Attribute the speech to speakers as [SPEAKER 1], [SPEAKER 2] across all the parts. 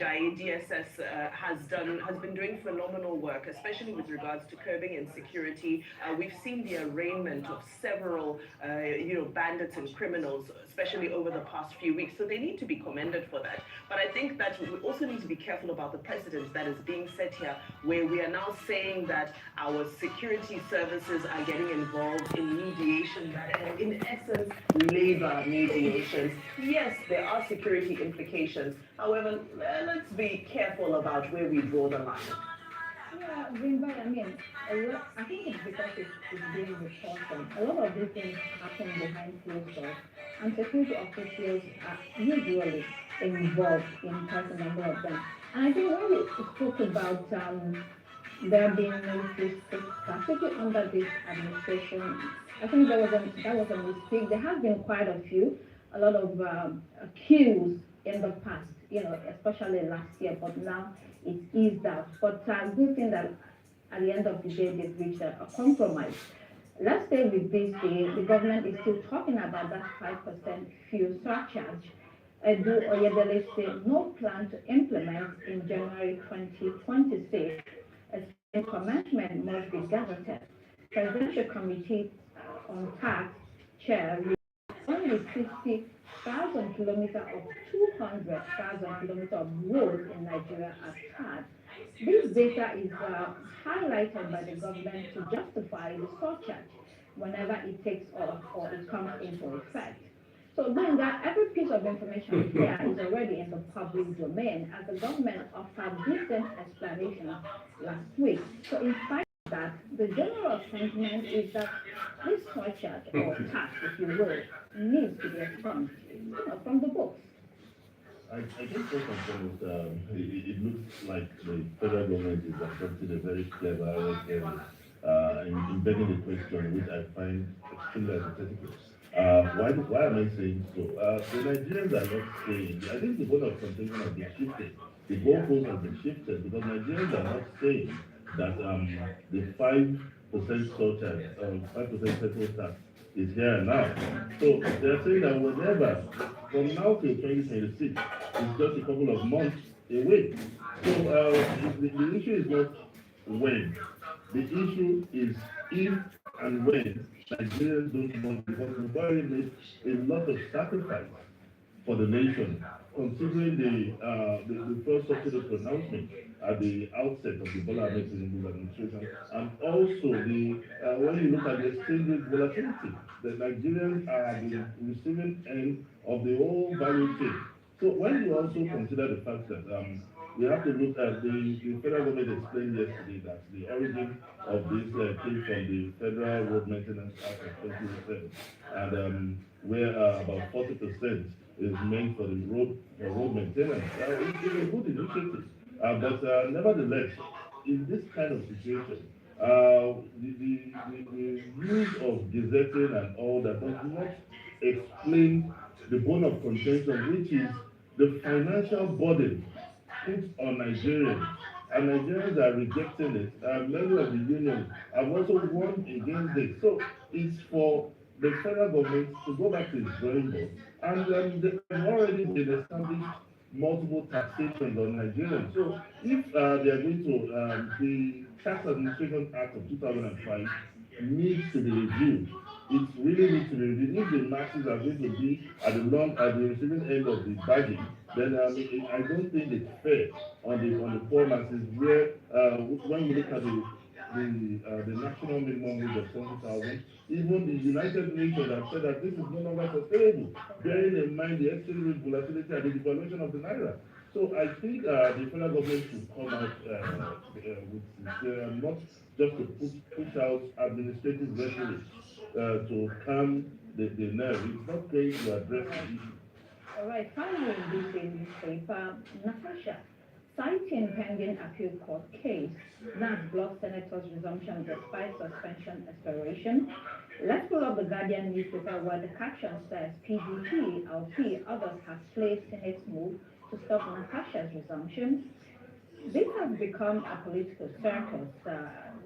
[SPEAKER 1] Ajayi, DSS, has been doing phenomenal work, especially with regards to curbing insecurity. We've seen the arraignment of several, bandits and criminals, especially over the past few weeks. So they need to be commended for that. But I think that we also need to be careful about the precedent that is being set here, where we are now saying that our security services are getting involved in mediation, that are in essence labor mediations. Yes, there are security implications. However, let's be careful about where we draw the line.
[SPEAKER 2] Yeah, Greenberg, I mean, I think it's because it's being reported. A lot of these things happen behind closed doors, and security officials are usually involved in quite a number of them. And I think when we spoke about there being no fiscal strategy under this administration, I think that was a mistake. There have been quite a lot of queues in the past, especially last year, but now it's eased out. But good thing that at the end of the day they've reached a compromise. Let's stay with this day. The government is still talking about that 5% fuel surcharge. Edu Oyedele said no plan to implement in January 2026. A commencement must be gazetted. Presidential Committee on Tax Chair only 50,000 kilometers of 200,000 kilometers of roads in Nigeria are tarred. This data is highlighted by the government to justify the surcharge whenever it takes off or it comes into effect. So doing that, every piece of information here is already in the public domain, as the government offered decent explanation last week. So in spite of that, the general sentiment is that this surcharge or tax, if you will, needs to be expunged from the books.
[SPEAKER 3] I think first and foremost, it looks like the federal government is adopting a very clever in embedding the question, which I find extremely hypothetical. Why am I saying so? The Nigerians are not saying, I think the board of contention has been shifted. The goalpost has been shifted because Nigerians are not saying that the 5% surcharge, 5% petrol tax is here and now. So they're saying that whenever, from now till 2026, it's just a couple of months away. So the issue is not when. The issue is if and when Nigerians don't want, because we've already made a lot of sacrifice for the nation, considering the first subsidy pronouncement at the outset of the Bola Ahmed Tinubu administration, and also when you look at the exchange rate volatility, the Nigerians are the receiving end of the whole value chain. So when you also consider the fact that we have to look at the federal government explained yesterday that the origin of this came from the Federal Road Maintenance Act of 2007, and where about 40% is meant for the road maintenance. It's a good initiative, but nevertheless, in this kind of situation, the use of gazetting and all that does not explain the bone of contention, which is the financial burden put on Nigerians, and Nigerians are rejecting it. Many of the unions have also warned against it. So it's for the federal government to go back to its drawing board, and they have already been established multiple taxations on Nigerians. So if they are going to, the Tax Administration Act of 2005 needs to be reviewed. It really needs to be reviewed. If the masses are going to be at the receiving end of the bargain, then I don't think it's fair on the poor masses. Where when you look at the national minimum wage of 20,000, even the United Nations have said that this is no longer sustainable, bearing in mind the exchange rate volatility and the devaluation of the naira. So I think the federal government should come out with not just to push out administrative rhetoric to calm the nerve. It's not going to address the issue.
[SPEAKER 2] All right, finally, in this newspaper, Natasha, citing pending appeal court case, NAS blocks Senator's resumption despite suspension expiration. Let's pull up the Guardian newspaper where the caption says PDP, LP, others have placed in its move to stop Natasha's resumption. This has become a political circus.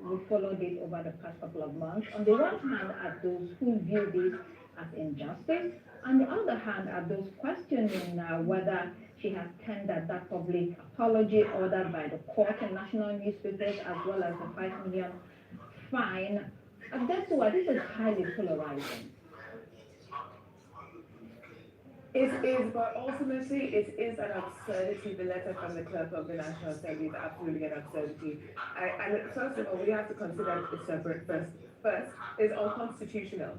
[SPEAKER 2] We followed it over the past couple of months. On the one hand, are those who view this as injustice. On the other hand, are those questioning whether she has tendered that public apology ordered by the court and national newspapers, as well as the 5 million fine. And that's why this is highly polarizing.
[SPEAKER 4] It is, but ultimately it is an absurdity. The letter from the clerk of the National Assembly is absolutely an absurdity. And first of all, we have to consider it separate first. First, it's unconstitutional.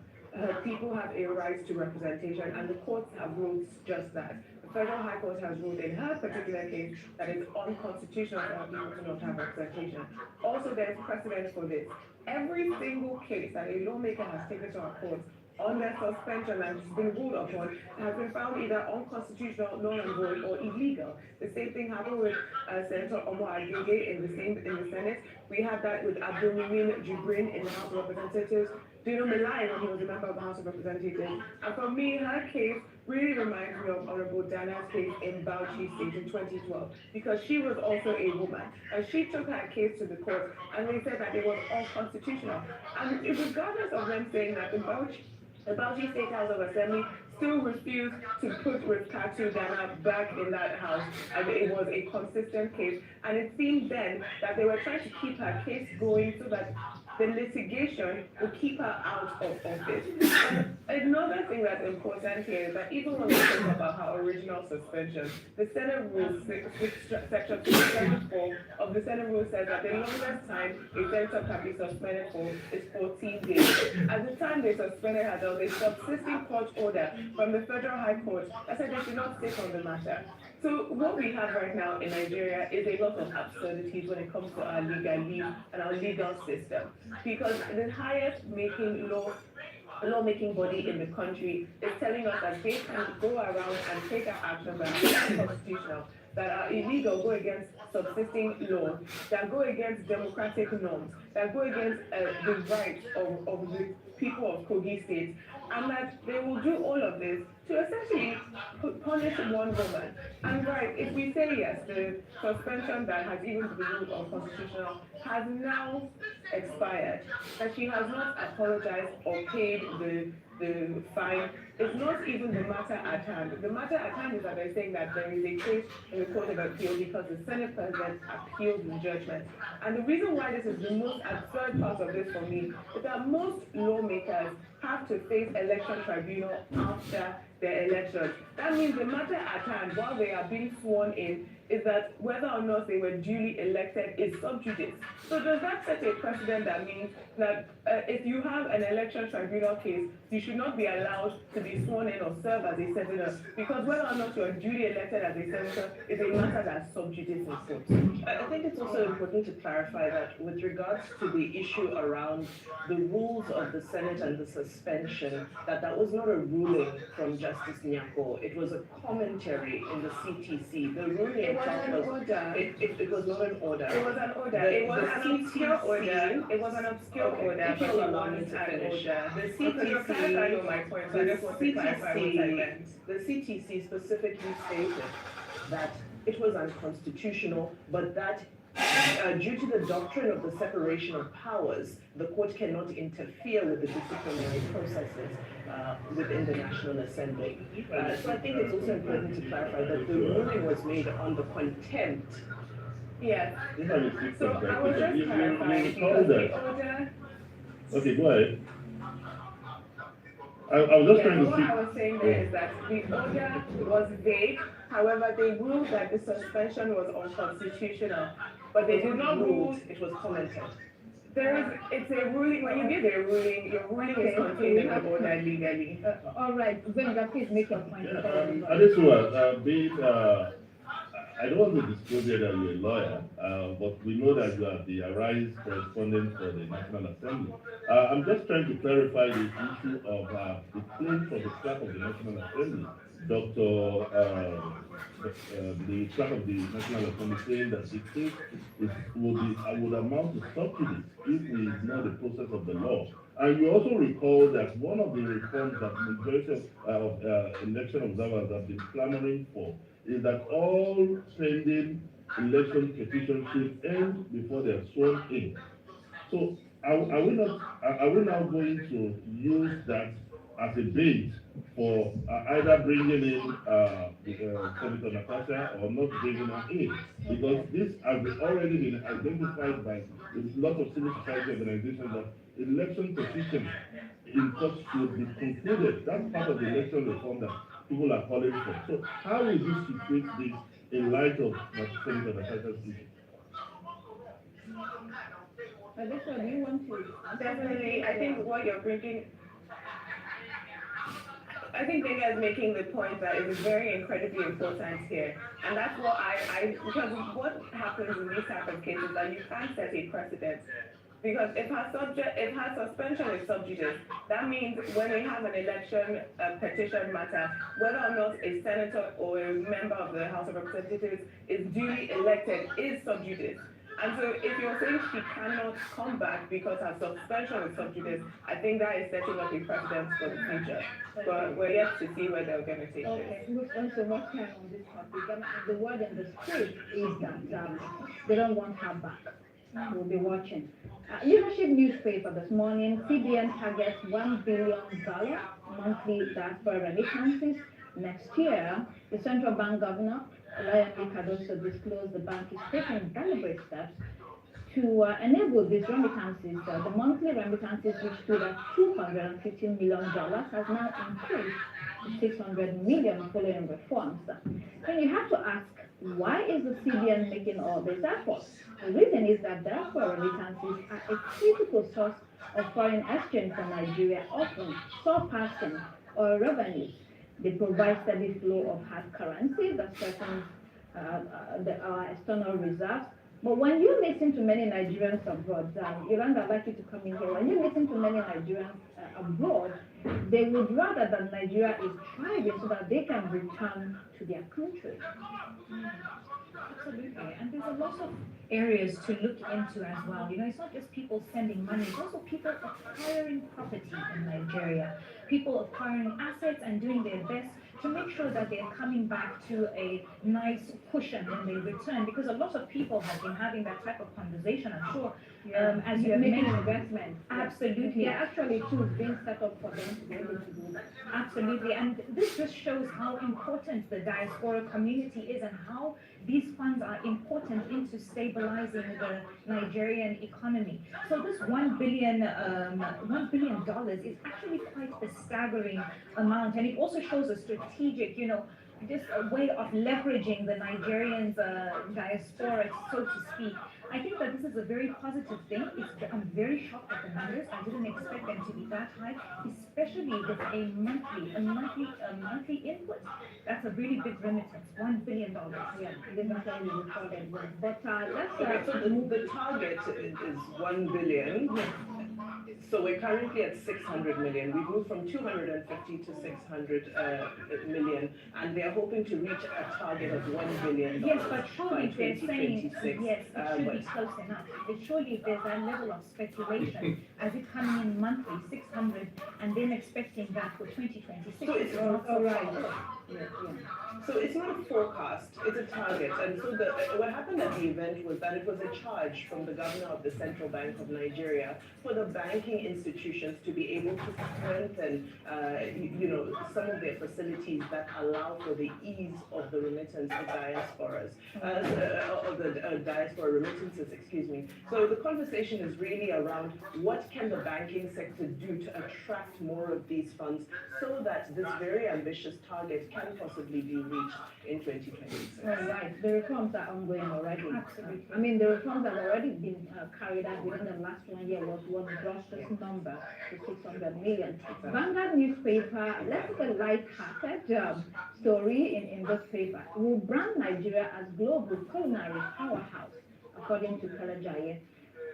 [SPEAKER 4] People have a right to representation, and the courts have ruled just that. The Federal High Court has ruled in her particular case that it's unconstitutional for people to not have representation. Also, there's precedent for this. Every single case that a lawmaker has taken to our courts under suspension and has been ruled upon has been found either unconstitutional, null and void, or illegal. The same thing happened with Senator Omar Agege in the Senate. We had that with Abdulmumin Jibrin in the House of Representatives. Dino Melai when he was a member of the House of Representatives. And for me, her case really reminds me of Honorable Dana's case in Bauchi State in 2012, because she was also a woman. And she took her case to the court, and they said that it was unconstitutional. And regardless of them saying that the Bauchi State House of Assembly still refused to put Rifkatu Dana back in that house, and it was a consistent case. And it seemed then that they were trying to keep her case going so that the litigation will keep her out of office. And another thing that's important here is that even when we talk about her original suspension, the Senate Rule Section 674 of the Senate Rule says that the longest time a senator can be suspended for is 14 days. At the time they suspended her, there was a subsisting court order from the Federal High Court that said they should not sit on the matter. So what we have right now in Nigeria is a lot of absurdities when it comes to our legal leave and our legal system. Because the highest lawmaking body in the country is telling us that they can go around and take our actions that are unconstitutional, that are illegal, go against subsisting laws, that go against democratic norms, that go against the rights of the people of Kogi State, and that they will do all of this to essentially punish one woman. And right, if we say yes, the suspension that has even been ruled unconstitutional has now expired, that she has not apologized or paid the fine. It's not even the matter at hand. The matter at hand is that they're saying that there is a case in the Court of Appeal because the Senate President appealed the judgment. And the reason why this is the most absurd part of this for me is that most lawmakers have to face election tribunal after their elections. That means the matter at hand, while they are being sworn in, is that whether or not they were duly elected is sub judice. So does that set a precedent that means that if you have an election tribunal case, you should not be allowed to be sworn in or serve as a senator, because whether or not you are duly elected as a senator is a matter that's sub judice in court.
[SPEAKER 1] I think it's also important to clarify that with regards to the issue around the rules of the Senate and the suspension, that was not a ruling from Justice Nyako. It was a commentary in the CTC. The ruling
[SPEAKER 4] It was an order.
[SPEAKER 1] It was not an order.
[SPEAKER 4] It was an order. It was an obscure order. It was an obscure order.
[SPEAKER 1] If you'll allow me to finish. The CTC specifically stated that it was unconstitutional, but that due to the doctrine of the separation of powers, the court cannot interfere with the disciplinary processes within the National Assembly. So I think it's also important to clarify that the ruling was made on the contempt.
[SPEAKER 4] Yes.
[SPEAKER 3] If I may speak
[SPEAKER 4] So
[SPEAKER 3] from
[SPEAKER 4] I
[SPEAKER 3] that,
[SPEAKER 4] was just
[SPEAKER 3] you
[SPEAKER 4] clarifying
[SPEAKER 3] recall
[SPEAKER 4] because the
[SPEAKER 3] that.
[SPEAKER 4] order.
[SPEAKER 3] Okay, go ahead. I was just trying to
[SPEAKER 4] What
[SPEAKER 3] speak.
[SPEAKER 4] I was saying there is that the order was vague. However, they ruled that the suspension was unconstitutional, but they did not rule.
[SPEAKER 1] It was commented.
[SPEAKER 4] It's a ruling. When you give a ruling, your ruling is contained in the order legally.
[SPEAKER 2] All right, Benga, please make your point.
[SPEAKER 3] Adesua, I don't want to disclose here that you're a lawyer, but we know that you are the Arise correspondent for the National Assembly. I'm just trying to clarify the issue of the claim from the clerk of the National Assembly, the clerk of the National Assembly, saying that the case would amount to subsidies if we ignore the process of the law. And you also recall that one of the reforms that the majority of election observers have been clamoring for is that all pending election petitions should end before they are sworn in. So are we now going to use that as a bait for either bringing in Senator Natasha or not bringing her in, because this has already been identified by a lot of civil society organizations that election petitions in court should be concluded. That's part of the election reform that people are calling for. So how will you situate this in light of Senator Natasha's issue?
[SPEAKER 2] Rebecca, do you want to?
[SPEAKER 4] Definitely, I think what you're bringing, I think Dana is making the point that it is very incredibly important here. And that's what because what happens in these type of cases that you can't set a precedent. Because if her suspension is sub judice, that means when we have an election petition matter, whether or not a senator or a member of the House of Representatives is duly elected is sub judice. And so if you're saying she cannot come back because her suspension is sub judice, I think that is setting up a precedent for the future. But we're yet to see where they're going to take it.
[SPEAKER 2] Okay, look, also what time on this topic? The word in the script is that they don't want her back. We'll be watching. Leadership newspaper this morning, CBN targets $1 billion monthly diaspora remittances next year. The central bank governor, Olayemi Cardoso, disclosed the bank is taking deliberate steps to enable these remittances. The monthly remittances, which stood at $215 million, has now increased to $600 million following reforms. Then you have to ask, why is the CBN making all these efforts? The reason is that diaspora remittances are a critical source of foreign exchange for Nigeria, often surpassing oil revenues. They provide steady flow of hard currency that strengthens our external reserves. But when you listen to many Nigerians abroad, Yolanda, I'd like you to come in here. When you listen to many Nigerians abroad, they would rather that Nigeria is thriving so that they can return to their country.
[SPEAKER 5] Absolutely, and there's a lot of areas to look into as well. You know, it's not just people sending money, it's also people acquiring property in Nigeria, people acquiring assets and doing their best to make sure that they're coming back to a nice cushion when they return, because a lot of people have been having that type of conversation, I'm sure, as you have
[SPEAKER 2] making
[SPEAKER 5] mentioned.
[SPEAKER 2] investments.
[SPEAKER 5] Absolutely.
[SPEAKER 2] Yeah, actually tools being set up for them to be able to do that.
[SPEAKER 5] Absolutely, and this just shows how important the diaspora community is and how these funds are important into stabilizing the Nigerian economy. So this $1 billion is actually quite a staggering amount, and it also shows a strategic, just a way of leveraging the Nigerians' diaspora, so to speak. I think that this is a very positive thing. I'm very shocked at the numbers. I didn't expect them to be that high, especially with a monthly input. That's a really big remittance, $1 billion.
[SPEAKER 2] Yeah, they've actually recorded one. But
[SPEAKER 1] Okay, so the target is 1 billion. So we're currently at 600 million. We've moved from 250 to 600 million, and they're hoping to reach a target of $1 billion.
[SPEAKER 5] Yes, but surely
[SPEAKER 1] by
[SPEAKER 5] they're saying,
[SPEAKER 1] 2026.
[SPEAKER 5] yes, it should be close enough. But surely there's that level of speculation, as it coming in monthly, 600, and then expecting that for 2026.
[SPEAKER 1] So it's
[SPEAKER 5] not
[SPEAKER 2] all
[SPEAKER 5] so
[SPEAKER 2] right.
[SPEAKER 5] far.
[SPEAKER 1] So it's not a forecast, it's a target. And so what happened at the event was that it was a charge from the governor of the Central Bank of Nigeria for the banking institutions to be able to strengthen, some of their facilities that allow for the ease of the remittance of diasporas, of the diaspora remittances, excuse me. So the conversation is really around what can the banking sector do to attract more of these funds so that this very ambitious target can possibly be reached in 2026.
[SPEAKER 2] all right, the reforms are ongoing already.
[SPEAKER 5] Absolutely.
[SPEAKER 2] I mean, the reforms have already been carried out within the last 1 year. Was what brought this number to 600 million. Vanguard newspaper, let's take a light-hearted story in this paper. Will brand Nigeria as global culinary powerhouse, according to Kalajaye.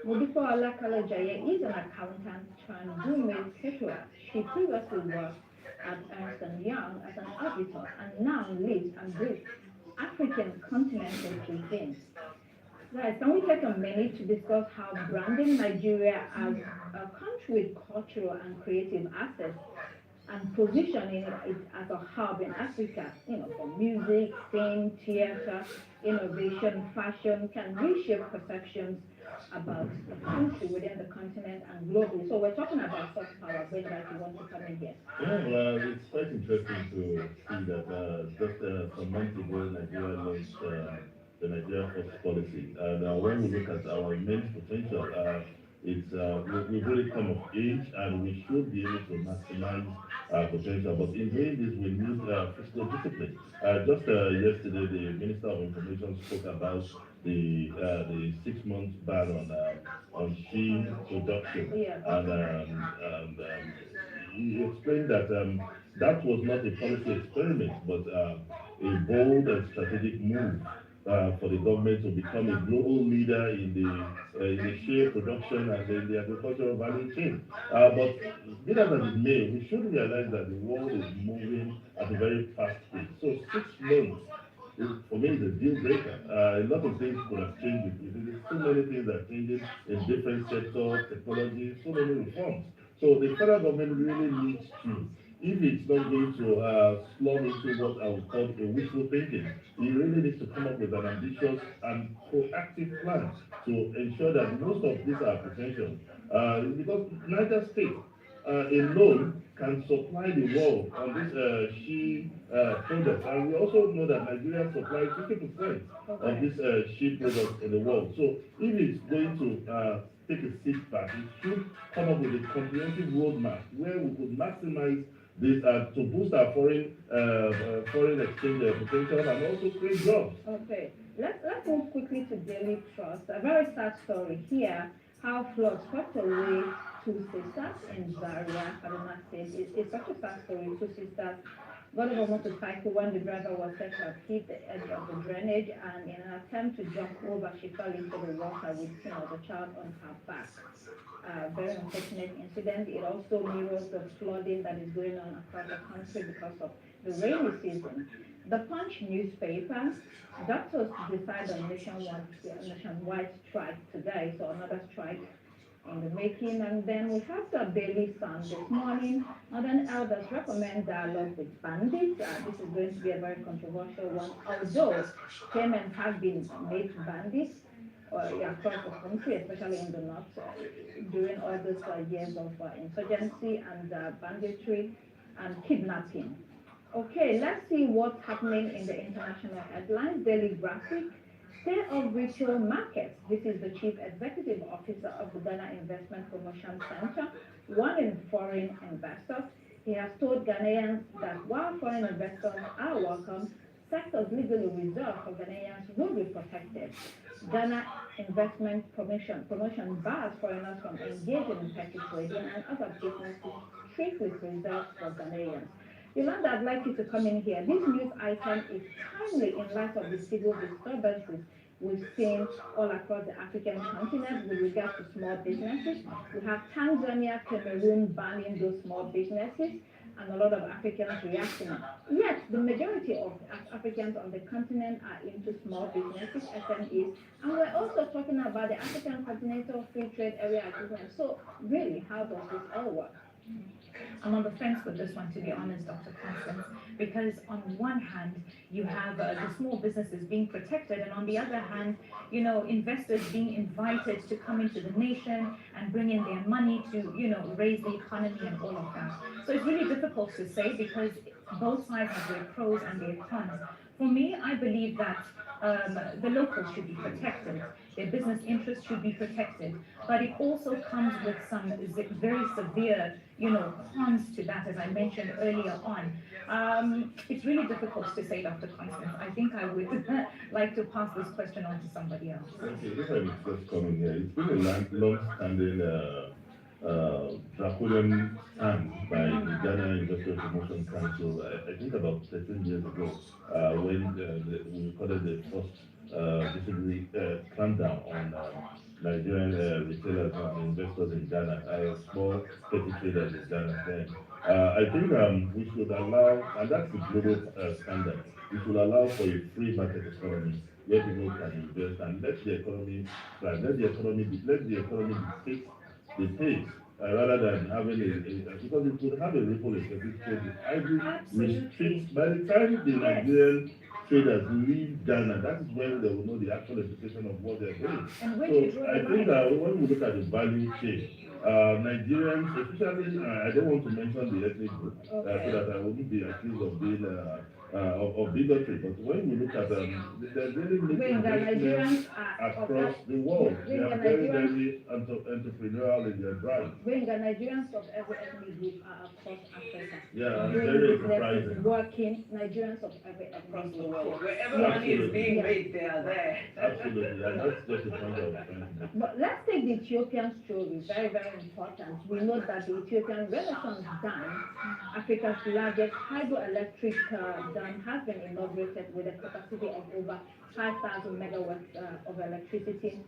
[SPEAKER 2] Modifola Kalajaye is an accountant turned roommate caterer. She previously worked at Ernst & Young as an auditor and now lives and breathes African continental cuisine. Guys, can we take a minute to discuss how branding Nigeria as a country with cultural and creative assets and positioning it as a hub in Africa, for music, film, theater, innovation, fashion, can reshape perceptions about the country within the continent and globally. So we're talking about soft power. When that you want to come in here?
[SPEAKER 3] Yeah, well, it's quite interesting to see that just some months ago, Nigeria launched the Nigeria First policy. And when we look at our immense potential, we've really come of age and we should be able to maximize our potential. But in doing this, we need fiscal discipline. Just yesterday, the Minister of Information spoke about the 6 months ban on sheep production.
[SPEAKER 2] Yeah.
[SPEAKER 3] And he explained that that was not a policy experiment, but a bold and strategic move for the government to become a global leader in the shea production and in the agricultural value chain. But be that as it may, we should realize that the world is moving at a very fast pace. So 6 months for me is a deal breaker. A lot of things could have changed. There's so many things that are changing in different sectors, technology, so many reforms. So the federal government really needs to, if it's not going to slum into what I would call a wishful thinking, it really needs to come up with an ambitious and proactive plan to ensure that most of these are potential. Because Niger State alone can supply the world on this she product. And we also know that Nigeria supplies 50% of this she product in the world. So if it's going to take a seat back, it should come up with a comprehensive roadmap where we could maximize this to boost our foreign exchange potential and also create jobs.
[SPEAKER 2] Okay, let's move quickly to Daily Trust. A very sad story here. How floods swept away two sisters in Zaria, Kaduna State. It's such a sad story. Two sisters got over a motorcycle when the driver was set to hit the edge of the drainage, and in an attempt to jump over, she fell into the water with the child on her back. Very unfortunate incident. It also mirrors the flooding that is going on across the country because of the rainy season. The Punch newspaper, doctors decide on nationwide strike today, so another strike in the making. And then we have the Daily Sun this morning. Northern elders recommend dialogue with bandits. This is going to be a very controversial one, although payments have been made to bandits across the country, especially in the north, during all those years of insurgency and banditry and kidnapping. Okay, let's see what's happening in the international headlines. Daily Graphic, State of Retail Markets. This is the Chief Executive Officer of the Ghana Investment Promotion Center, warning foreign investors. He has told Ghanaians that while foreign investors are welcome, sectors legally reserved for Ghanaians will be protected. Ghana Investment Promotion bars foreigners from engaging in petty trading and other businesses strictly reserved for Ghanaians. Yolanda, I'd like you to come in here. This news item is timely in light of the civil disturbances we've seen all across the African continent with regard to small businesses. We have Tanzania, Cameroon banning those small businesses, and a lot of Africans reacting. Yet, the majority of Africans on the continent are into small businesses, SMEs, and we're also talking about the African Continental Free Trade Area Agreement. So, really, how does this all work?
[SPEAKER 5] I'm on the fence with this one, to be honest, Dr. Constance, because on one hand, you have the small businesses being protected, and on the other hand, investors being invited to come into the nation and bring in their money to, raise the economy and all of that. So it's really difficult to say because both sides have their pros and their cons. For me, I believe that the locals should be protected, their business interests should be protected, but it also comes with some very severe, cons to that, as I mentioned earlier on. It's really difficult to say, Dr. Constance. I think I would like to pass this question on to somebody else.
[SPEAKER 3] Okay, if I may just come in here, it's been a long-standing draconian stand by the Ghana Industrial Promotion Council, I think about 13 years ago, when we recorded the first disciplinary clampdown on Nigerian retailers and investors in Ghana, small petty traders in Ghana then. I think we should allow, and that's the global standard, we should allow for a free market economy where people can invest and let the economy thrive, let the economy dictate the pace rather than having because it could have a ripple effect. It could either restrict, by the time the Nigerian traders leave Ghana, that is when they will know the actual implication of what they're doing.
[SPEAKER 5] And where do you
[SPEAKER 3] So
[SPEAKER 5] draw
[SPEAKER 3] I
[SPEAKER 5] the
[SPEAKER 3] think
[SPEAKER 5] line?
[SPEAKER 3] that when we look at the value chain, Nigerians, especially, I don't want to mention the ethnic group, so that I wouldn't be accused of being of bigotry. But when we look at they're really
[SPEAKER 2] When
[SPEAKER 3] making
[SPEAKER 2] the Nigerians are
[SPEAKER 3] across the world. They
[SPEAKER 2] when
[SPEAKER 3] are
[SPEAKER 2] the
[SPEAKER 3] very,
[SPEAKER 2] Nigerians
[SPEAKER 3] very entrepreneurial in their drive.
[SPEAKER 2] when the Nigerians of every ethnic group are across Africa.
[SPEAKER 3] Yeah, and
[SPEAKER 2] Doing
[SPEAKER 3] very
[SPEAKER 2] businesses,
[SPEAKER 3] enterprising.
[SPEAKER 2] working, Nigerians of every
[SPEAKER 1] Across
[SPEAKER 2] ethnic
[SPEAKER 1] the
[SPEAKER 2] group.
[SPEAKER 1] world, wherever
[SPEAKER 2] Yeah.
[SPEAKER 1] money is being
[SPEAKER 2] Yeah.
[SPEAKER 1] made, they are there.
[SPEAKER 3] Absolutely, and that's just the point I was trying to make.
[SPEAKER 2] But let's take the Ethiopian story, very, very important. We know that the Ethiopian Renaissance Dam, Africa's largest hydroelectric dam, has been inaugurated with a capacity of over 5,000 megawatts of electricity.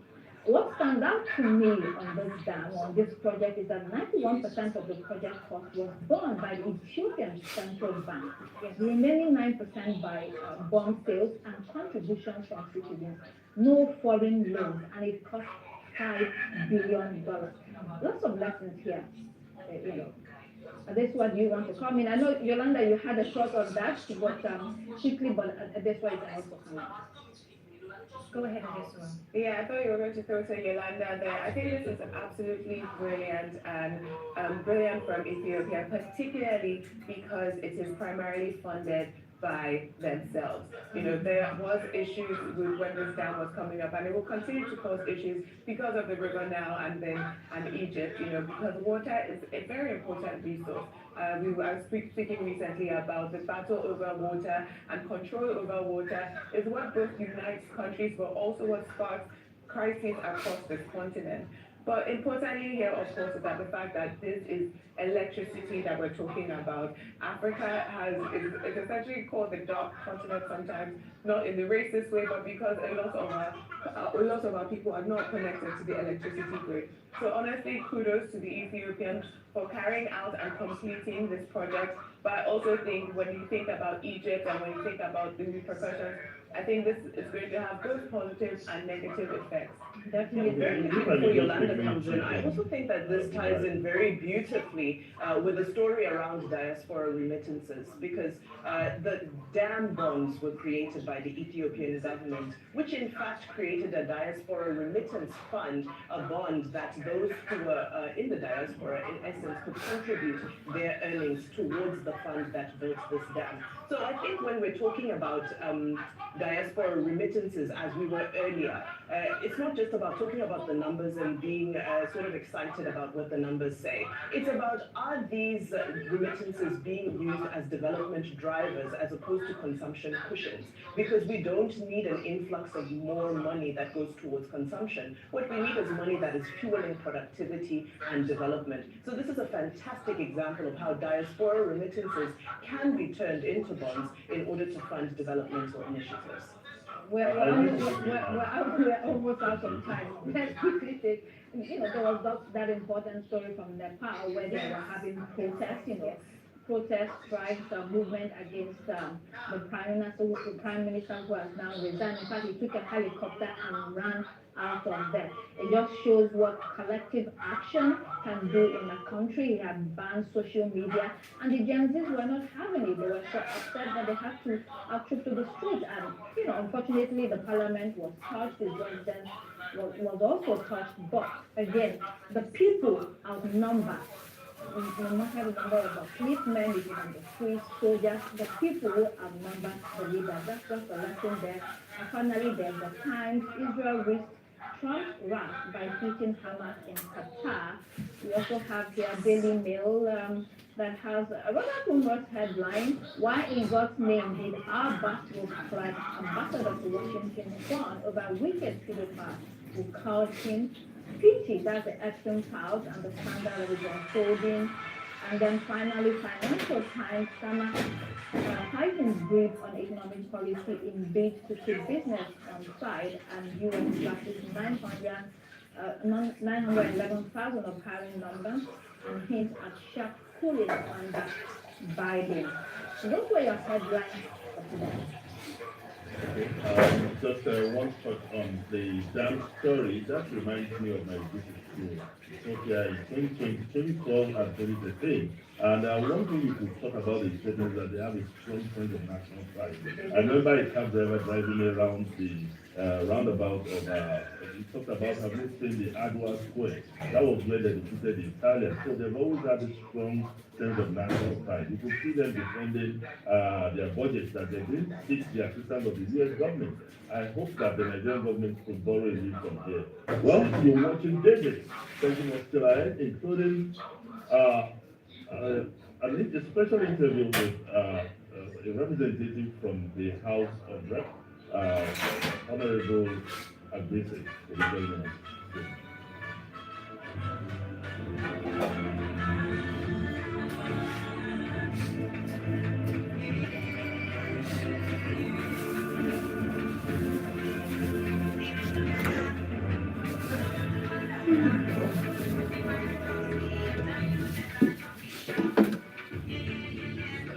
[SPEAKER 2] What stands out to me on this dam, on this project, is that 91% of the project cost was borne by the Ethiopian Central Bank, the remaining 9% by bond sales and contributions from citizens. No foreign loans, and it cost $5 billion. Lots of lessons here, you know. This is what you want to comment. I know, Yolanda, you had a thought on that, but quickly, but this way you can also comment.
[SPEAKER 5] Go ahead, Adesua.
[SPEAKER 4] Yeah, I thought you were going to throw to Yolanda there. I think this is absolutely brilliant and brilliant from Ethiopia, particularly because it is primarily funded by themselves. You know, there was issues with when this dam was coming up, and it will continue to cause issues because of the river now and Egypt. You know, because water is a very important resource. We were speaking recently about the battle over water, and control over water is what both unites countries, but also what sparks crises across this continent. But importantly here, of course, is that the fact that this is electricity that we're talking about. Africa is essentially called the dark continent sometimes, not in the racist way, but because a lot of our people are not connected to the electricity grid. So honestly, kudos to the Ethiopians for carrying out and completing this project. But I also think when you think about Egypt and when you think about the repercussions, I think this is going to have both positive and negative effects.
[SPEAKER 1] Definitely, very quickly before Yolanda comes in, I also think that this ties in very beautifully with the story around diaspora remittances, because the dam bonds were created by the Ethiopian government, which in fact created a diaspora remittance fund, a bond that those who were in the diaspora, in essence, could contribute their earnings towards the fund that built this dam. So I think when we're talking about diaspora remittances, as we were earlier, it's not just about talking about the numbers and being sort of excited about what the numbers say. It's about, are these remittances being used as development drivers as opposed to consumption cushions? Because we don't need an influx of more money that goes towards consumption. What we need is money that is fueling productivity and development. So this is a fantastic example of how diaspora remittances can be turned into bonds in order to fund developmental initiatives.
[SPEAKER 2] We're almost out of time. Let's quickly take, you know, there was that important story from Nepal where they were having protests, you know, protest strikes, movement against the prime minister who has now resigned. In fact, he took a helicopter and ran out of there. It just shows what collective action can do in a country. He had banned social media, and the Gen Zs were not having it. They were so upset that they had to outtrip to the street. And, you know, unfortunately, the parliament was touched, the president was also touched. But again, the people outnumber. No matter the number of the policemen, even the street soldiers, the people who outnumber the leaders. That's just a lesson there. And finally, there's the Times. Israel risked Trump's wrath by hitting Hamas in Qatar. We also have here Daily Mail that has a rather humorous headline: Why in God's name did our battle flag ambassador to Washington gone over wicked pedophile who called him Pity? That's the Epstein files and the scandal that is unfolding. And then finally, Financial Times tightens grip on economic policy in bid to keep business on side, and U.S. flashes 911,000 of hiring numbers and hints at sharp cooling under Biden. So those were your headlines for today.
[SPEAKER 3] Okay. Just one thought on the dam story. That reminds me of my visit to Ethiopia in 2012 and 2013. And one thing you could talk about is that they have a strong sense of national pride. I remember a cab driver driving around the roundabout of, he talked about having seen the Adwa Square. That was where they defeated the Italians. So they've always had a strong sense of national pride. You could see them defending their budgets that they didn't seek the assistance of the US government. I hope that the Nigerian government could borrow a lead from here. Well, you're watching David, taking us still ahead, including a special interview with a representative from the House of Rep, Honorable Agbese.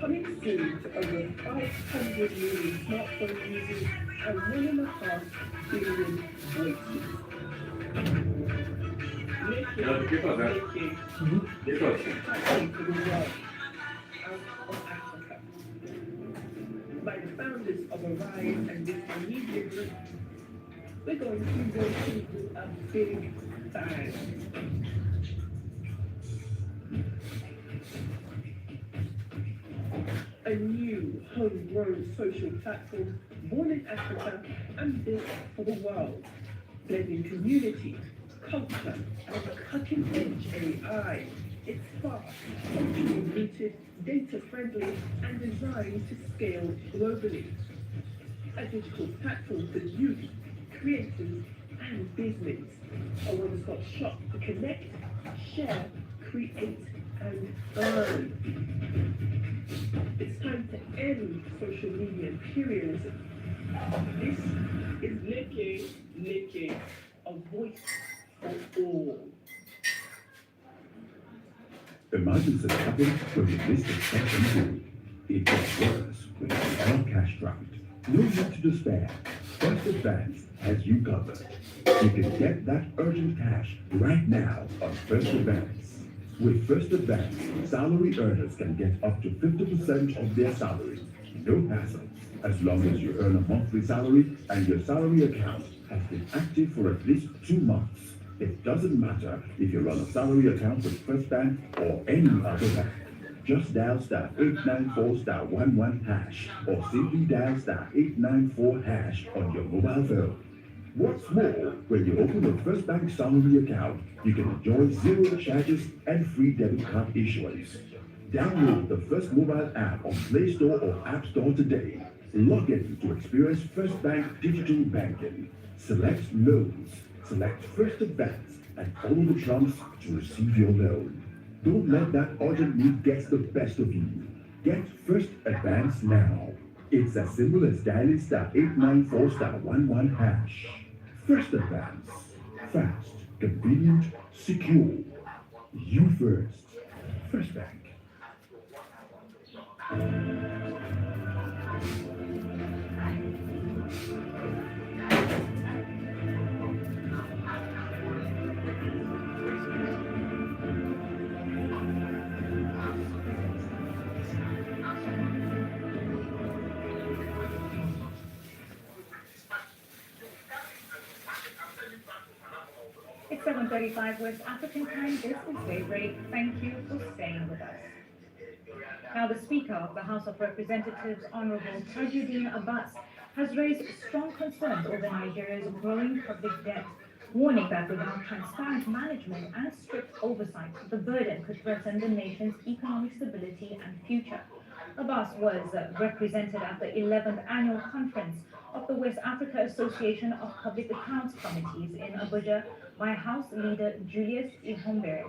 [SPEAKER 4] Coming soon to over 500 million smartphone users and 1.5 billion voices. Making for the world out of Africa. By the founders of Arise and this media group, we're going to go through a big bang. A new homegrown social platform born in Africa and built for the world, blending community, culture, and cutting-edge AI. It's fast, culturally rooted, data-friendly, and designed to scale globally. A digital platform for youth, creators, and business. A one-stop shop to connect, share, create, and earn. It's time to end social media imperialism. This is Leke, a voice for all.
[SPEAKER 6] Emergency happened when you missed a section 2. It gets worse when you are cash strapped. No need to despair. First Advance has you covered. You can get that urgent cash right now on First Advance. With First Advance, salary earners can get up to 50% of their salary. No hassle. As long as you earn a monthly salary and your salary account has been active for at least 2 months. It doesn't matter if you run a salary account with First Bank or any other bank. Just dial star 894*11# or simply dial star 894# on your mobile phone. What's more, when you open a First Bank salary account, you can enjoy 0 charges and free debit card issuance. Download the First mobile app on Play Store or App Store today. Log in to experience First Bank digital banking. Select loans, select First Advance, and follow the prompts to receive your loan. Don't let that urgent need get the best of you. Get First Advance now. It's as simple as dialing star 894*11#. First Advance. Fast, convenient, secure. You first. First Bank.
[SPEAKER 5] It's 7:35 West African time. This is Daybreak. Thank you for staying with us. Now, the Speaker of the House of Representatives, Honorable Tajuddin Abbas, has raised strong concerns over Nigeria's growing public debt, warning that without transparent management and strict oversight, the burden could threaten the nation's economic stability and future. Abbas was represented at the 11th Annual Conference of the West Africa Association of Public Accounts Committees in Abuja by House Leader Julius Ihombere,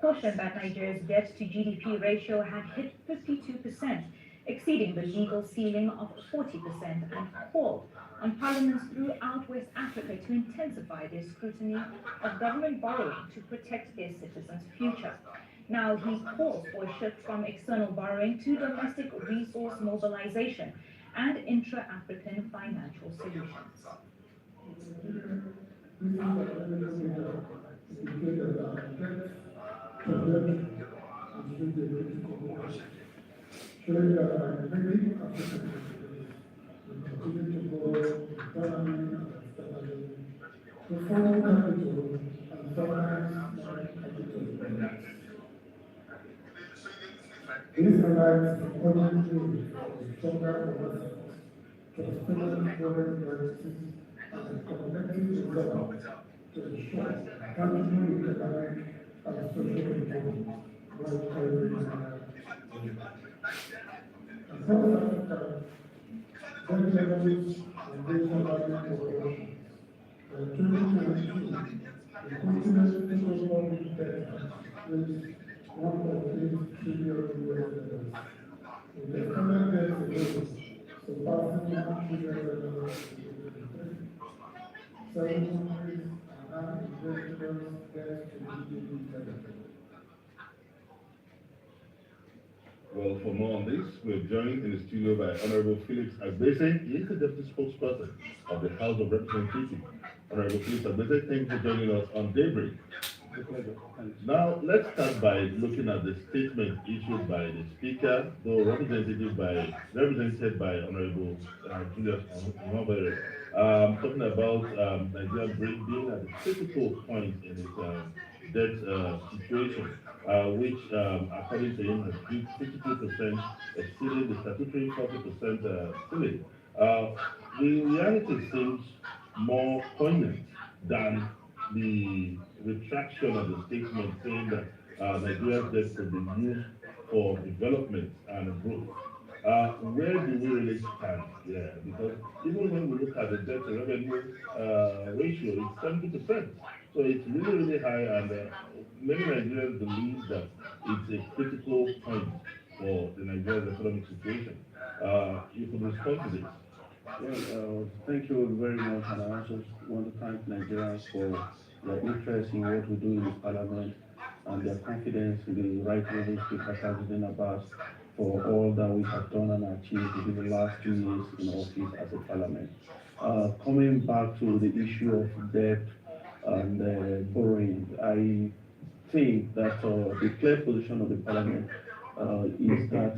[SPEAKER 5] cautioned that Nigeria's debt to GDP ratio had hit 52%, exceeding the legal ceiling of 40%, and called on parliaments throughout West Africa to intensify their scrutiny of government borrowing to protect their citizens' future. Now, he calls for a shift from external borrowing to domestic resource mobilization and intra-African financial solutions.
[SPEAKER 7] These provides important tools for stronger oversight, transparent foreign practices, and collective development to ensure tangible economic and social reform while carrying out in South Africa, joint levels and regional government operations. By 2022, the continent's total public debt reached $1.8 trillion. With the external debt alone surpassing $1 trillion, 7 countries are now in dangerous debt to GDP territory.
[SPEAKER 3] Well, for more on this, we're joined in the studio by Honorable Felix Agbese. He is the deputy spokesperson of the House of Representatives. Honorable Felix Agbese, thank you for joining us on Daybreak. Now, let's start by looking at the statement issued by the Speaker, though represented by Honorable Julius Nwabere, talking about Nigeria being at a critical point in its debt situation, which, according to him, has reached 52%, exceeding the statutory 40% ceiling. The reality seems more poignant than the retraction of the statement saying that Nigeria's debt could be used for development and growth. Where do we really stand here? Because even when we look at the debt to revenue ratio, it's 70%. So it's really, really high, and many Nigerians believe that it's a critical point for the Nigerian economic situation. You could respond to this.
[SPEAKER 8] Well, thank you very much, and I also want to thank Nigerians for their interest in what we do in the Parliament and their confidence in the right level Speaker President Abbas for all that we have done and achieved within the last 2 years in office as a Parliament. Coming back to the issue of debt and borrowing, I think that the clear position of the Parliament is that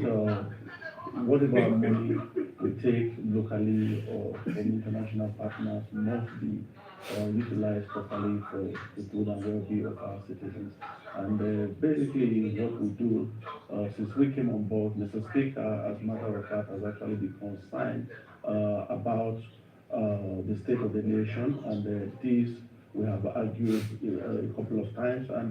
[SPEAKER 8] whatever money we take locally or from international partners must be utilized properly for the good and well-being of our citizens. And basically what we do, since we came on board, Mr. Speaker, as a matter of fact, has actually been concerned about the state of the nation, and this we have argued a couple of times. And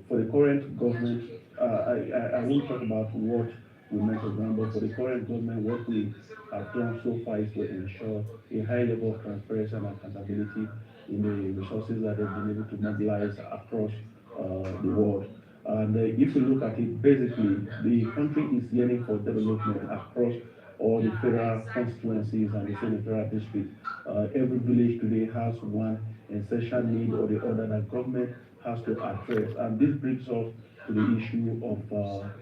[SPEAKER 8] for the current government, I won't talk about what we meant to done, but for the current government, what we have done so far is to ensure a high level of transparency and accountability in the resources that they've been able to mobilize across the world. And if you look at it, basically, the country is yearning for development across all the federal constituencies and the senatorial district. Every village today has one essential need or the other that government has to address. And this brings us to the issue of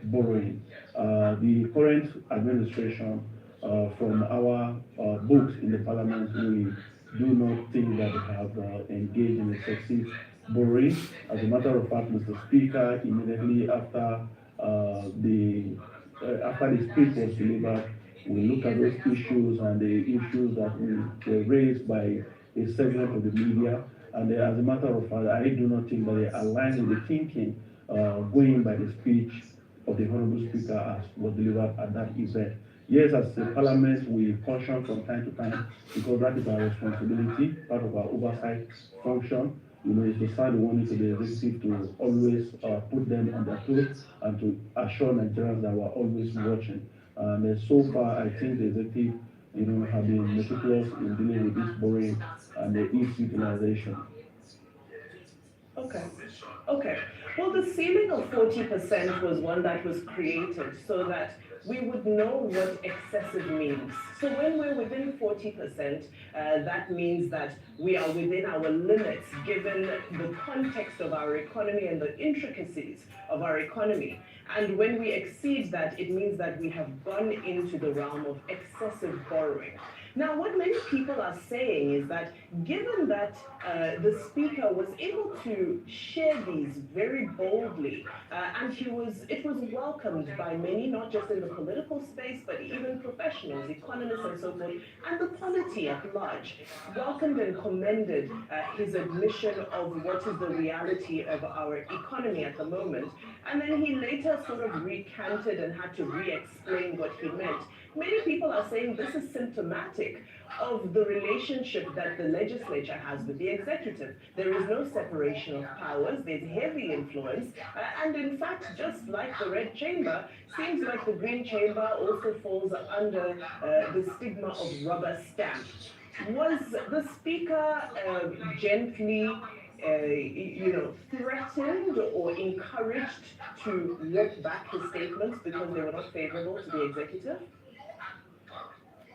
[SPEAKER 8] borrowing. The current administration, from our books in the Parliament, we do not think that they have engaged in excessive borrowing. As a matter of fact, Mr. Speaker, immediately after the speech was delivered, we look at those issues and the issues that were raised by a segment of the media. And as a matter of fact, I do not think that they align with the thinking going by the speech of the Honorable Speaker as was delivered at that event. Yes, as a Parliament, we caution from time to time because that is our responsibility, part of our oversight function. You know, is to send the warning to the executive to always put them on their toes and to assure Nigerians that we're always watching. And so far, I think the executive, you know, have been meticulous in dealing with this borrowing and the its utilization.
[SPEAKER 1] Okay. Well, the ceiling of 40% was one that was created so that we would know what excessive means. So when we're within 40%, that means that we are within our limits given the context of our economy and the intricacies of our economy. And when we exceed that, it means that we have gone into the realm of excessive borrowing. Now, what many people are saying is that given that the speaker was able to share these very boldly, and it was welcomed by many, not just in the political space, but even professionals, economists and so forth, and the polity at large, welcomed and commended his admission of what is the reality of our economy at the moment. And then he later sort of recanted and had to re-explain what he meant. Many people are saying this is symptomatic of the relationship that the legislature has with the executive. There is no separation of powers, there's heavy influence, and in fact, just like the Red Chamber, seems like the Green Chamber also falls under the stigma of rubber stamp. Was the speaker gently threatened or encouraged to walk back his statements because they were not favorable to the executive?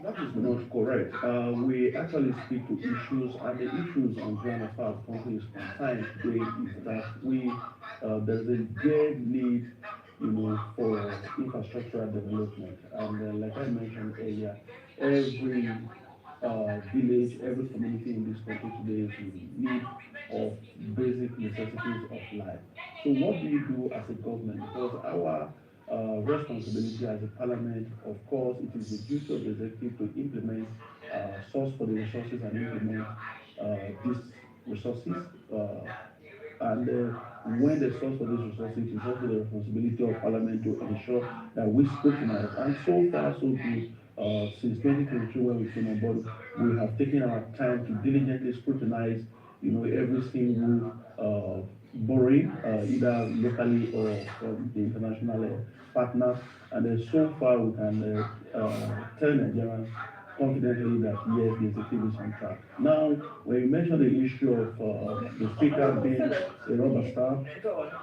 [SPEAKER 8] That is not correct. We actually speak to issues, and the issues on ground as far as country is concerned today is that there's a great need, for infrastructural development. And like I mentioned earlier, every village, every community in this country today is in need of basic necessities of life. So what do you do as a government? Because our responsibility as a parliament, of course, it is the duty of the executive to implement, source for the resources and implement these resources. And when the source for these resources, it is also the responsibility of parliament to ensure that we scrutinize. And so far, so good. Since 2022, when we came on board, we have taken our time to diligently scrutinize, every single borrowing, either locally or from the international partners. And then so far, we can tell Nigerians confidently that yes, the executive is on track. Now, when you mention the issue of the speaker being a rubber stamp,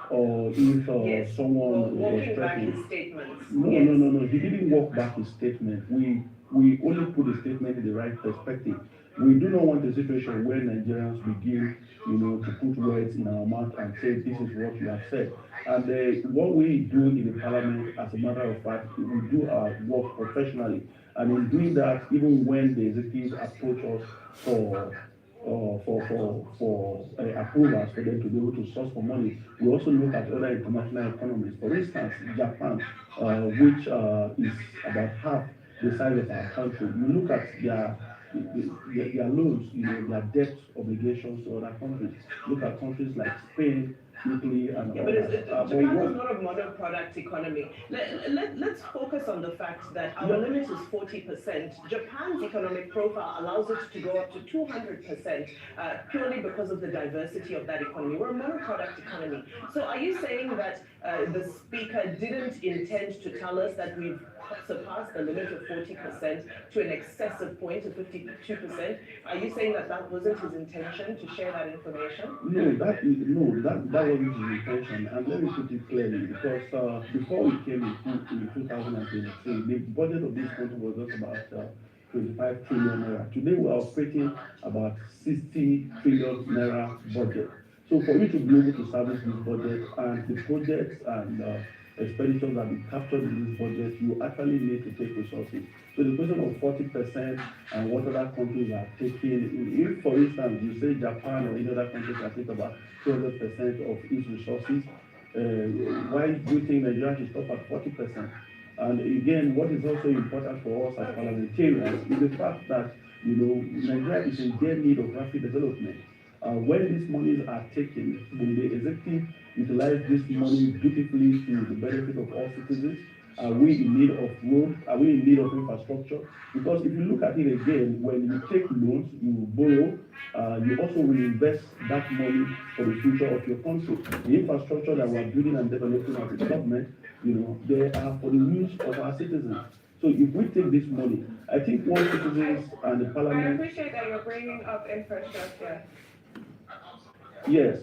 [SPEAKER 8] or if someone was
[SPEAKER 1] walking back
[SPEAKER 8] threatening,
[SPEAKER 1] his statements.
[SPEAKER 8] No. He didn't walk back his statement. We only put the statement in the right perspective. We do not want a situation where Nigerians begin, to put words in our mouth and say, this is what you have said. And what we do in the parliament, as a matter of fact, we do our work professionally. And in doing that, even when the executive approach us for approvals for them to be able to source for money, we also look at other international economies. For instance, Japan, which is about half the size of our country. You look at their loans, their debt obligations to other countries. Look at countries like Spain, Italy, and
[SPEAKER 1] but Japan is not a monoproduct economy. Let's focus on the fact that our limit is 40%. Japan's economic profile allows it to go up to 200%, purely because of the diversity of that economy. We're a monoproduct economy. So are you saying that the speaker didn't intend to tell us that we've surpassed the limit of 40% to an excessive point of 52%? Are you saying that wasn't his intention to share that information?
[SPEAKER 8] No, that wasn't his intention. And let me put it clearly, because before we came in 2023, the budget of this country was just about 25 trillion naira. Today we are operating about 60 trillion naira budget. So for you to be able to service this budget and the projects and expenditures that be captured in this budget, you actually need to take resources. So the question of 40% and what other countries are taking, if for instance you say Japan or any other countries are taking about 200% of its resources, why do you think Nigeria should stop at 40%? And again, what is also important for us as parliamentarians is the fact that Nigeria is in great need of rapid development. When these monies are taken, will the executive utilize this money beautifully to the benefit of all citizens? Are we in need of roads? Are we in need of infrastructure? Because if you look at it again, when you take loans, you borrow, you also will invest that money for the future of your country. The infrastructure that we're building and developing as a government, they are for the use of our citizens. So if we take this money, I think once citizens and the parliament...
[SPEAKER 4] I appreciate that you're bringing up infrastructure.
[SPEAKER 8] Yes,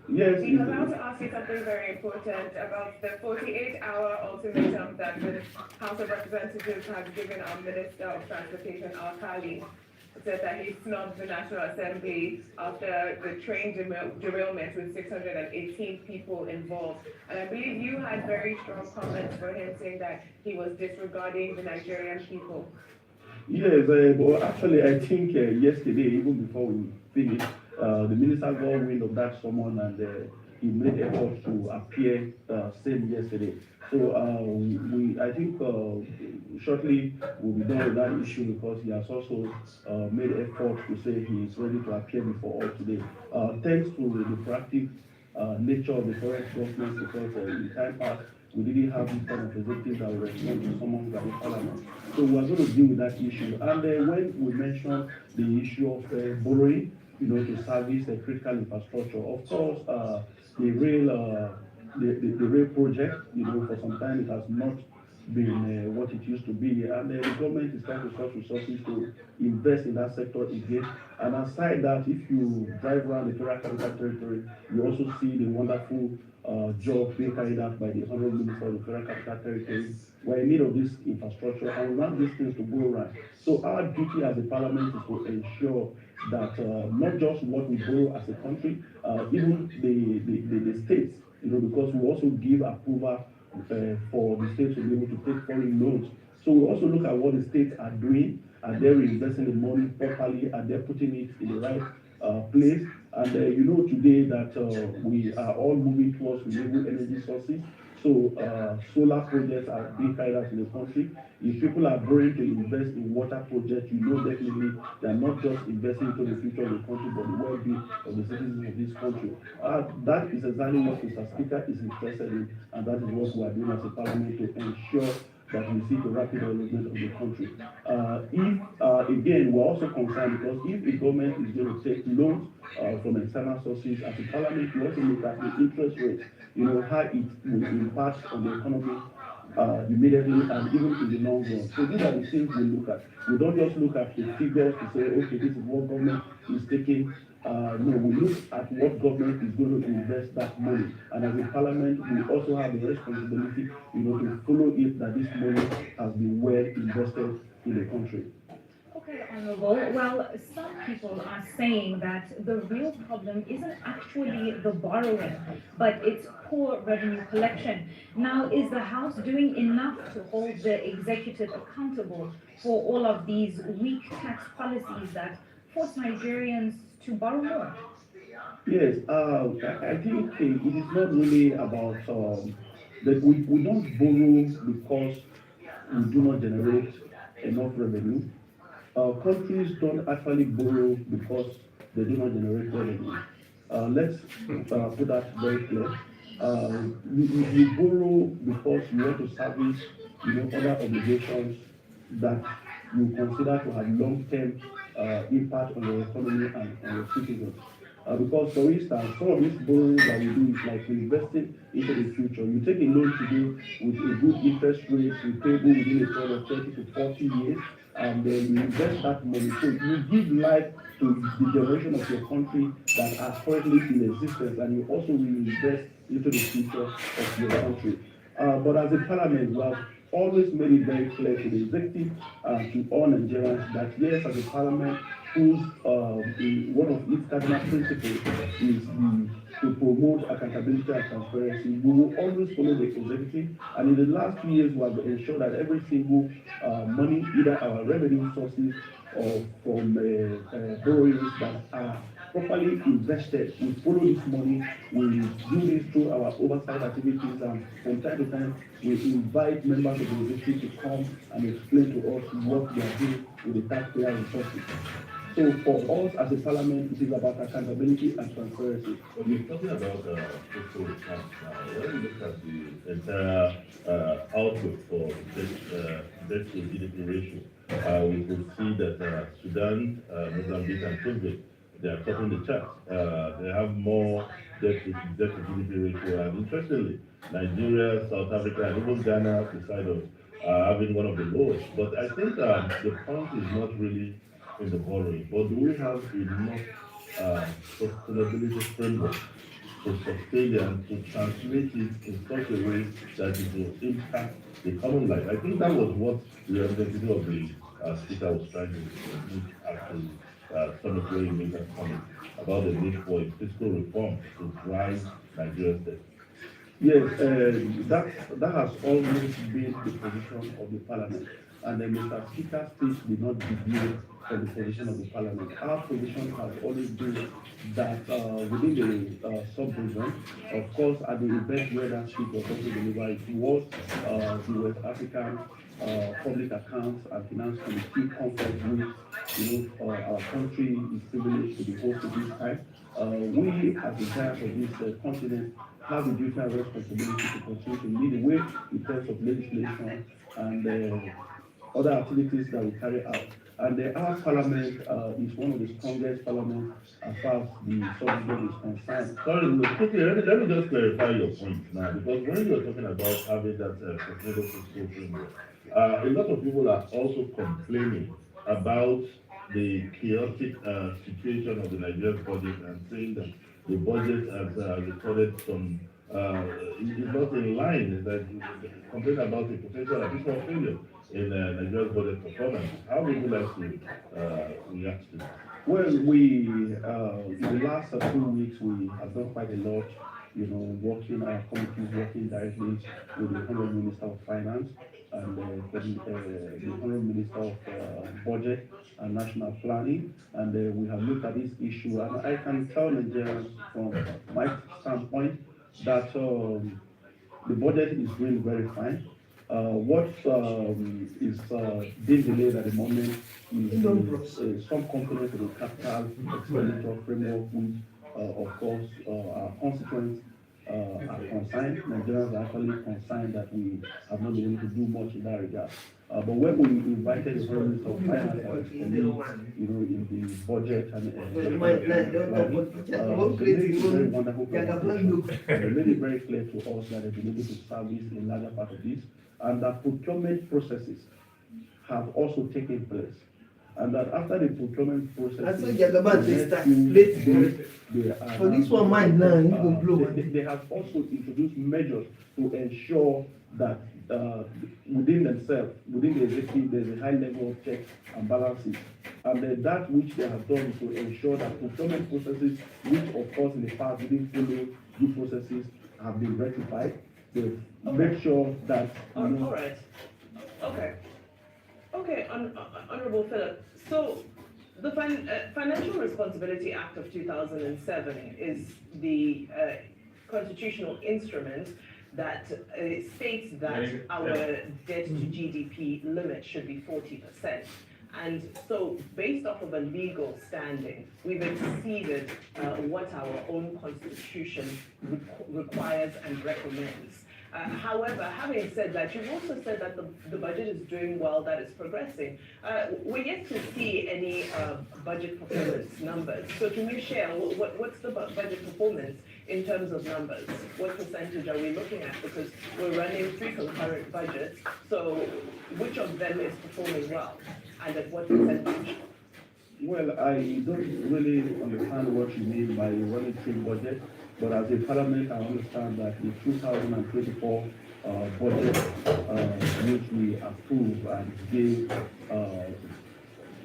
[SPEAKER 8] yes.
[SPEAKER 4] Because I want to ask you something very important about the 48-hour ultimatum that the House of Representatives has given our Minister of Transportation, Al Khali. Said that he snubbed the National Assembly after the train derailment with 618 people involved. And I believe you had very strong comments for him saying that he was disregarding the Nigerian people.
[SPEAKER 8] Yes, but actually, I think yesterday, even before we finished, the minister got wind of that summon and he made effort to appear same yesterday. So I think shortly we'll be done with that issue because he has also made effort to say he is ready to appear before all today. Thanks to the proactive nature of the current government, because in time past we didn't have this kind of executive that will respond to someone by the parliament. So we are going to deal with that issue. And when we mention the issue of borrowing, to service the critical infrastructure, of course, the rail project, for some time it has not been what it used to be, and the government is trying to source resources to invest in that sector again. And aside that, if you drive around the Federal Capital Territory, you also see the wonderful job being carried out by the Honorable Minister of the Federal Capital Territory. We're in need of this infrastructure and we want these things to go right. So our duty as a parliament is to ensure that not just what we borrow as a country, even the states, because we also give approval for the states to be able to take foreign loans. So we also look at what the states are doing. Are they reinvesting the money properly? Are they putting it in the right place? And today that we are all moving towards renewable energy sources. So solar projects are being carried out in the country. If people are borrowing to invest in water projects, definitely they are not just investing into the future of the country, but the well-being of the citizens of this country. That is exactly what Mr. Speaker is interested in, and that is what we are doing as a parliament to ensure that we see the rapid development of the country. Again, we're also concerned because if the government is going to take loans from external sources, as a parliament, we also look at the interest rates, how it will impact on the economy immediately and even in the long run. So these are the things we look at. We don't just look at the figures to say, okay, this is what government is taking. No, we look at what government is going to invest that money. And as a parliament, we also have the responsibility, to follow it that this money has been well invested in the country.
[SPEAKER 5] Okay, Honorable. Well, some people are saying that the real problem isn't actually the borrowing, but it's poor revenue collection. Now, is the House doing enough to hold the executive accountable for all of these weak tax policies that force Nigerians to borrow more?
[SPEAKER 8] Yes, I think it is not really about that we don't borrow because we do not generate enough revenue. Countries don't actually borrow because they do not generate revenue. Let's put that very clear. You borrow because you want to service, other obligations that you consider to have long-term impact on your economy and on your citizens. Because, for instance, some of these borrowing that we do is like investing into the future. You take a loan today with a good interest rate, repayable within a period of 30 to 40 years, and then you invest that money. So you give life to the generation of your country that are currently in existence, and you also will invest into the future of your country. But as a parliament, we have always made it very clear to the executive, to all Nigerians, that yes, as a parliament, whose one of its cardinal principles is to promote accountability and transparency, we will always follow the executive. And in the last 2 years, we have ensured that every single money, either our revenue sources or from borrowings that are properly invested, we follow this money, we do this through our oversight activities, and from time to time, we invite members of the executive to come and explain to us what we are doing with the taxpayer resources. So for us as a parliament, it is about accountability and transparency.
[SPEAKER 3] We're talking about fiscal tax now. When we look at the entire outlook for debt to GDP ratio, we could see that Sudan, Mozambique, and Togo, they are topping the charts. They have more debt to GDP ratio, and interestingly, Nigeria, South Africa, and even Ghana beside us having one of the lowest. But I think the point is not really in the borrowing, but do we have enough sustainability framework to sustain it and to translate it in such a way that it will impact the common life. I think that was what the representative of the speaker was trying to make actually some of where he made that comment about the need for a fiscal reform to drive Nigeria's debt.
[SPEAKER 8] Yes, that has always been the position of the parliament, and Mr. Speaker's speech did not deviate from the position of the parliament. Our position has always been that within the sub-region, of course, at the event where that speech was also delivered, it was the West African Public Accounts and Finance Committee conference, which our country is privileged to be hosted this time. We, as the giants of this continent, have the duty and responsibility to continue to lead the way in terms of legislation and other activities that we carry out. And our parliament is one of the strongest parliaments as far as the sub-region is concerned.
[SPEAKER 3] Sorry, quickly, let me just clarify your point now, because when you're talking about having that sustainable fiscal framework, a lot of people are also complaining about the chaotic situation of the Nigerian budget and saying that the budget has recorded some is not in line, that complain about the potential additional failure in Nigeria's budget performance. How would you like to react to that?
[SPEAKER 8] Well, in the last 2 weeks, we have done quite a lot, working, our committees working directly with the Honorable Minister of Finance and the Honorable Minister of Budget and National Planning, and we have looked at this issue, and I can tell Nigerians from my standpoint that the budget is doing very fine. What is being delayed at the moment is some components of the capital expenditure framework, which of course our constituents are concerned. Nigerians are actually concerned that we have not been able to do much in that regard. But when we invited the Minister of Finance in the budget and very wonderful presentation, they made it very clear to us that they've been able to service a larger part of this, and that procurement processes have also taken place. And that after the procurement process,
[SPEAKER 9] for this one mind now, you go blow.
[SPEAKER 8] They have also introduced measures to ensure that within themselves, within the executive, there's a high level of checks and balances. And that which they have done is to ensure that procurement processes, which of course in the past didn't follow due processes, have been rectified. They make sure that
[SPEAKER 1] all right. Okay, Honorable Philip. So, the Financial Responsibility Act of 2007 is the constitutional instrument that states that our debt to GDP limit should be 40%. And so, based off of a legal standing, we've exceeded what our own constitution requires and recommends. However, having said that, you've also said that the budget is doing well, that it's progressing. We're yet to see any budget performance numbers. So can you share what's the budget performance in terms of numbers? What percentage are we looking at? Because we're running 3 concurrent budgets. So which of them is performing well, and at what percentage?
[SPEAKER 8] Well, I don't really understand what you mean by running 3 budget. But as a parliament, I understand that the 2024 budget, which we approved and gave,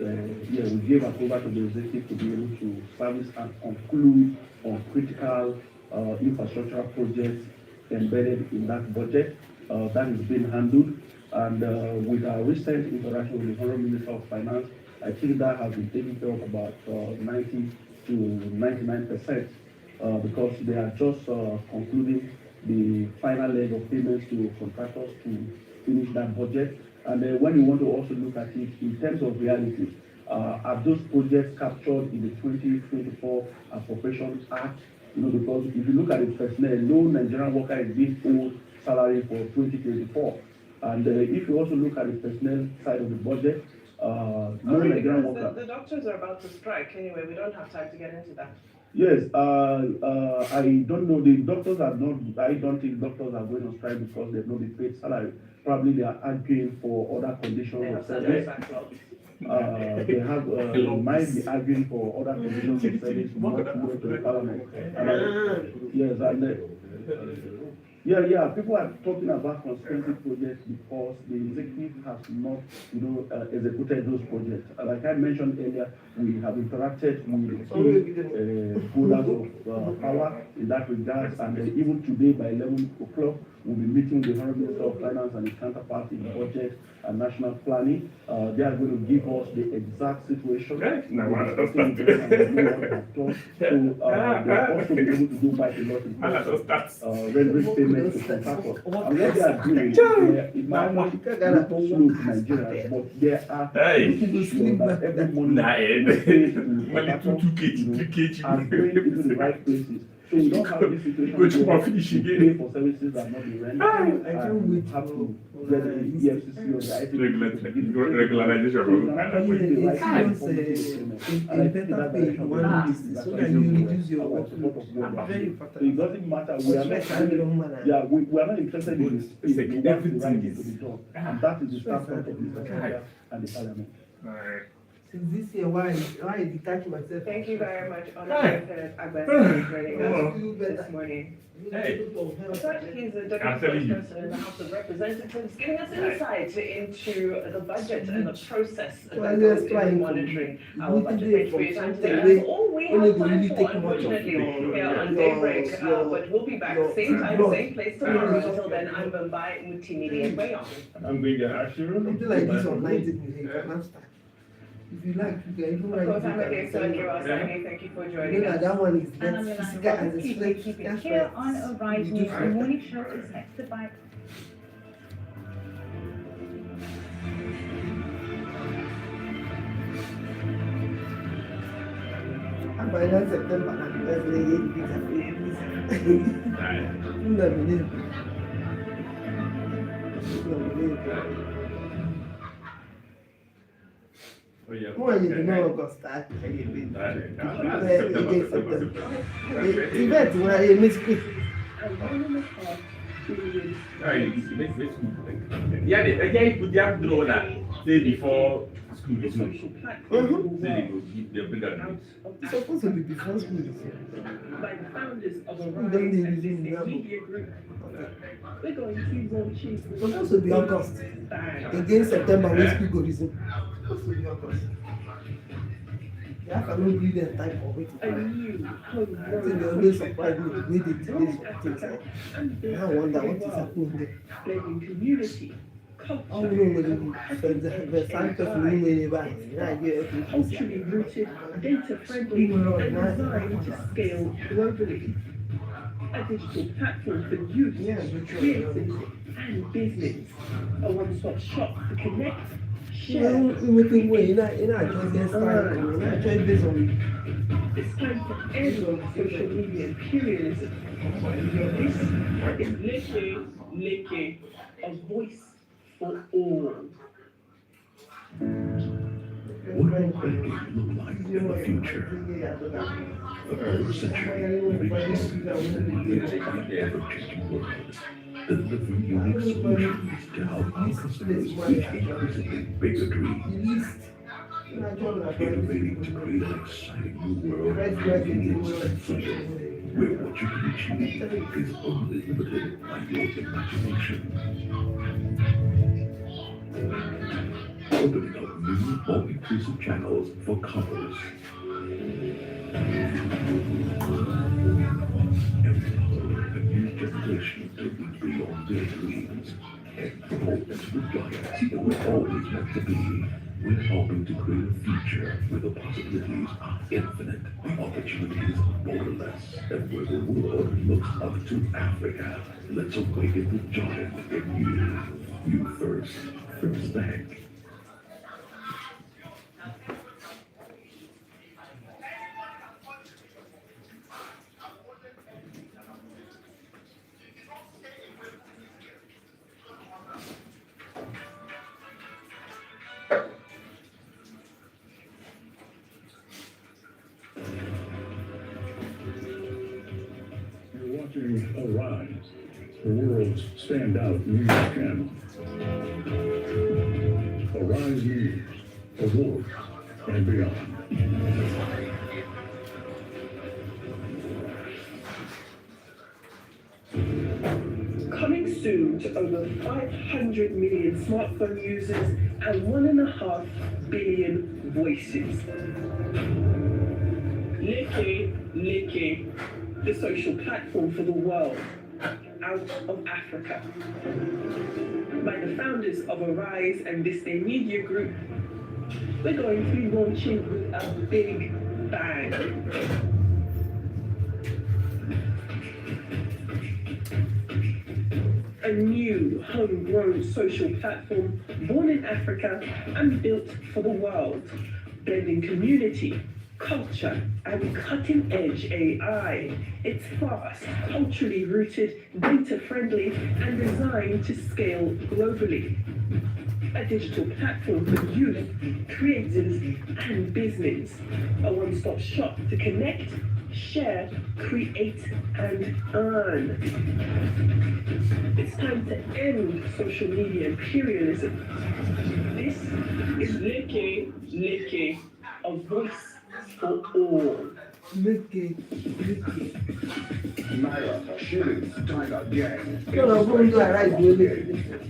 [SPEAKER 8] we gave approval to the executive to be able to service and conclude on critical infrastructural projects embedded in that budget. That is being handled. And with our recent interaction with the Honorable Minister of Finance, I think that has been taken care of about 90 to 99%. Because they are just concluding the final leg of payments to contractors to finish that budget. And when you want to also look at it in terms of reality, are those projects captured in the 2024 Appropriations Act? Because if you look at the personnel, no Nigerian worker is being owed salary for 2024. And if you also look at the personnel side of the budget, no Nigerian worker.
[SPEAKER 1] The doctors are about to strike anyway. We don't have time to get into that.
[SPEAKER 8] Yes, I don't know. The doctors are not. I don't think doctors are going on strike because they've not been paid salary. Probably they are arguing for other conditions of service. They have might be arguing for other conditions of service, not more to the parliament. Yes, and yeah. People are talking about conspiracy projects because the executive has not, executed those projects. Like I mentioned earlier, we have interacted with key holders of power in that regard, and even today by 11 o'clock, we'll be meeting the Honorable Minister of Finance and his counterpart in budget and national planning. They are going to give us the exact situation. They are also be able to do quite a lot in terms of rendering payments to contractors. And what they are doing, it might not look slow to Nigeria, but there are people that every morning pay to contractors and going into the right places. So we don't have this situation where we pay for services that are not being rendered.
[SPEAKER 9] I can't wait
[SPEAKER 8] have to get the EFCC or the ICC.
[SPEAKER 9] Regularization. Better pay one so that you reduce your workload. Very important.
[SPEAKER 8] So it doesn't matter. We are not interested in this. We want the right thing to be done. And that is the standpoint of the Nigeria and the parliament.
[SPEAKER 9] Since this year, why detach myself?
[SPEAKER 4] Thank you very much, Honorable Agbas, for joining us this morning.
[SPEAKER 1] He's the deputy spokesperson in the House of Representatives, giving us insight into the budget and the process that goes into monitoring our budget. Thank you for your time today. That's all we have time for, unfortunately, here on Daybreak. But we'll be back same time, same place tomorrow. Until then, I'm Mumbai Multimedia and Rayon.
[SPEAKER 3] I'm going to ask you.
[SPEAKER 9] Something like this online, if you like, you can even write
[SPEAKER 4] Of course, I'm against Sani. Thank you for joining us.
[SPEAKER 9] that one is
[SPEAKER 5] And I'm
[SPEAKER 9] physical
[SPEAKER 5] gonna
[SPEAKER 9] and
[SPEAKER 5] keep
[SPEAKER 9] it's
[SPEAKER 5] it here on Arise News. The morning show is hosted by
[SPEAKER 9] by that September, that's More you know August start again September. Event where you miss quick.
[SPEAKER 10] Say before school resumes. They'll bring out
[SPEAKER 9] It's supposed to be before school this year.
[SPEAKER 1] By the founders of
[SPEAKER 9] We don't need
[SPEAKER 1] Arise,
[SPEAKER 9] resume
[SPEAKER 1] a
[SPEAKER 9] now.
[SPEAKER 1] media group. We're going to see more chief.
[SPEAKER 9] It's supposed to be August. Again September when school go resume. It's supposed to be August. Yeah, I cannot give them time for waiting.
[SPEAKER 1] A new home
[SPEAKER 9] I think they always surprise me with the delays of things. I wonder what is happening there.
[SPEAKER 1] blending community,
[SPEAKER 9] I don't
[SPEAKER 1] culture,
[SPEAKER 9] know whether the sign person who made it back.
[SPEAKER 1] culturally rooted, data-friendly, and designed to scale globally. A digital platform for youth, creativity, and business. A one-stop shop to connect, share.
[SPEAKER 9] We think we're not just getting started. We're not trying based on
[SPEAKER 1] It's time for everyone social media imperialism. This is Leke, a voice for all.
[SPEAKER 6] What will banking look like in the future? For over a century, we've existed in the ever-changing world, delivering unique solutions to help our customers reach increasingly bigger dreams. Innovating to create an exciting new world of convenience and freedom, where what you can achieve is only limited by your imagination. Opening up new, more inclusive channels for commerce. Empowering a new generation to reach beyond their dreams and grow into the giants they were always meant to be. We're helping to create a future where the possibilities are infinite, the opportunities borderless, and where the world looks up to Africa. Let's awaken the giant in you. You first. First Bank. watching Arise, the world's standout news channel. Arise News, awards, and beyond.
[SPEAKER 11] Coming soon to over 500 million smartphone users and 1.5 billion voices. Leke, the social platform for the world, out of Africa. By the founders of Arise and This Day Media Group, we're going to be launching with a big bang. A new homegrown social platform born in Africa and built for the world, blending community, culture, and cutting-edge AI. It's fast, culturally rooted, data-friendly, and designed to scale globally. A digital platform for youth, creators, and business. A one-stop shop to connect, share, create, and earn. It's time to end social media imperialism. This is Leke, a voice for all.
[SPEAKER 6] Naira, shillings, tiger, yen.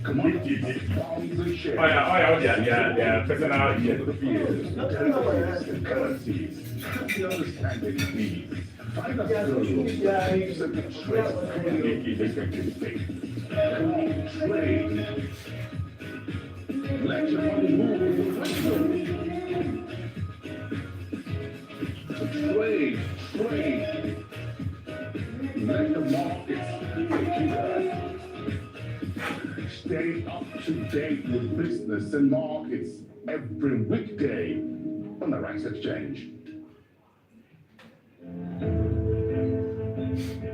[SPEAKER 6] Commodities, pounds and shares.
[SPEAKER 10] Yeah, personal,
[SPEAKER 6] Currencies, happy understanding, please. Find us those and trade. Let your money move. Trade. Let the markets stay up to date with business and markets every weekday on the Rice Exchange.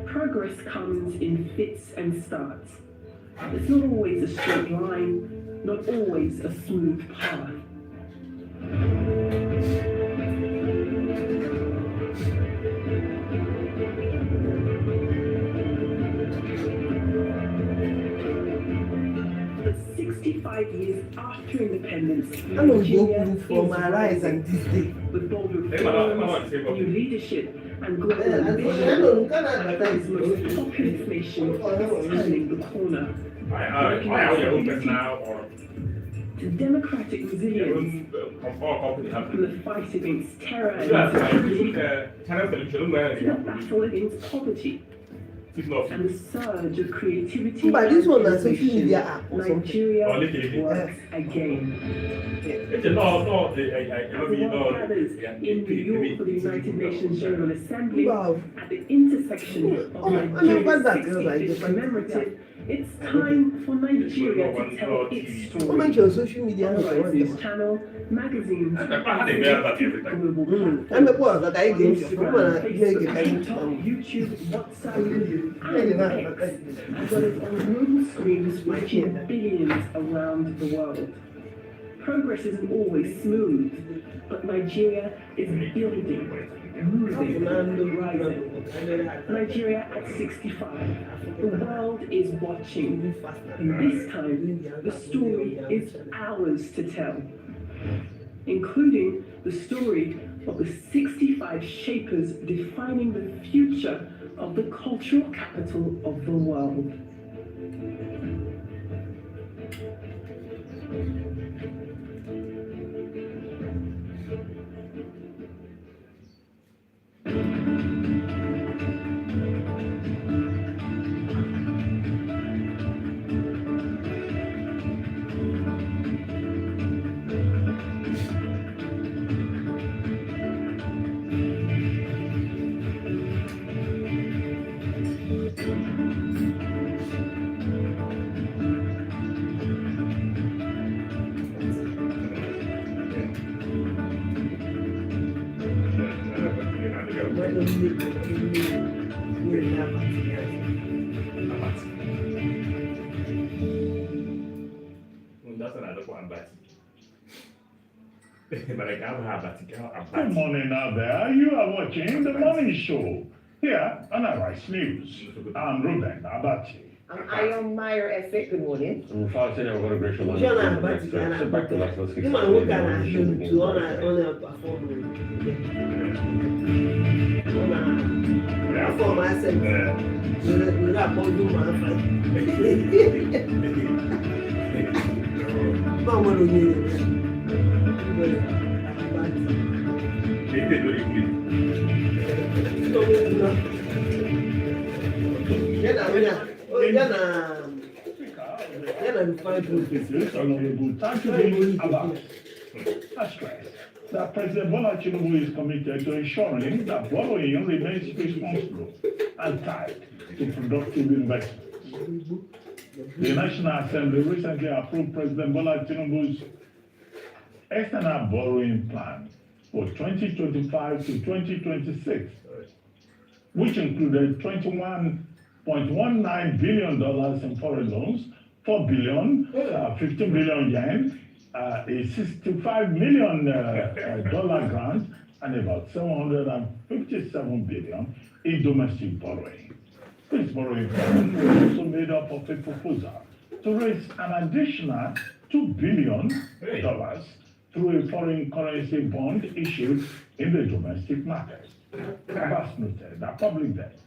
[SPEAKER 11] Progress comes in fits and starts. It's not always a straight line, not always a smooth path. But 65 years after independence,
[SPEAKER 9] I will
[SPEAKER 11] Nigeria
[SPEAKER 9] go for my Rise and This Day.
[SPEAKER 11] with bold reforms, new leadership, and global ambition. Africa's most populous nation is turning the corner. To democratic resilience, from the fight against terror and insecurity, to the battle against poverty, and the surge of creativity
[SPEAKER 9] But this
[SPEAKER 11] and
[SPEAKER 9] one is social
[SPEAKER 11] innovation,
[SPEAKER 9] media app or something.
[SPEAKER 11] Nigeria works again. As the world gathers in New York for the United Nations General Assembly,
[SPEAKER 9] Wow.
[SPEAKER 11] at the intersection of Nigeria's 65th commemorative, it's time for Nigeria to tell its
[SPEAKER 9] How
[SPEAKER 11] story.
[SPEAKER 9] much your social media
[SPEAKER 11] On
[SPEAKER 9] has
[SPEAKER 11] the Rise News channel, magazines, global
[SPEAKER 9] I'm a
[SPEAKER 11] platforms,
[SPEAKER 9] boy that I
[SPEAKER 11] on
[SPEAKER 9] gave you.
[SPEAKER 11] Instagram, Facebook, TikTok, YouTube, WhatsApp, and X, as well as on global screens reaching billions around the world. Progress isn't always smooth, but Nigeria is building, moving, rising. Nigeria at 65. The world is watching. And this time, the story is ours to tell, including the story of the 65 shapers defining the future of the cultural capital of the world.
[SPEAKER 3] Good morning out there. You are watching The Money Show
[SPEAKER 10] Here on Arise News, I'm Ruben Abachi.
[SPEAKER 4] I'm Iron Meyer Essex. Good morning.
[SPEAKER 8] I'm Faustin, I'm going to Gracious Land.
[SPEAKER 9] Jana Abati, Jana Abati. You man who can assume to honor perform. Perform myself. You not going to do my fight. Mama don't need
[SPEAKER 10] That's right. That President Bola Tinubu is committed to ensuring that borrowing remains responsible and tied to productive investments. The National Assembly recently approved President Bola Tinubu's external borrowing plan for 2025 to 2026, which included $21.19 billion in foreign loans, 15 billion yen, a $65 million grant, and about 757 billion in domestic borrowing. This borrowing plan was also made up of a proposal to raise an additional $2 billion through a foreign currency bond issued in the domestic market. Abbas noted that public debt,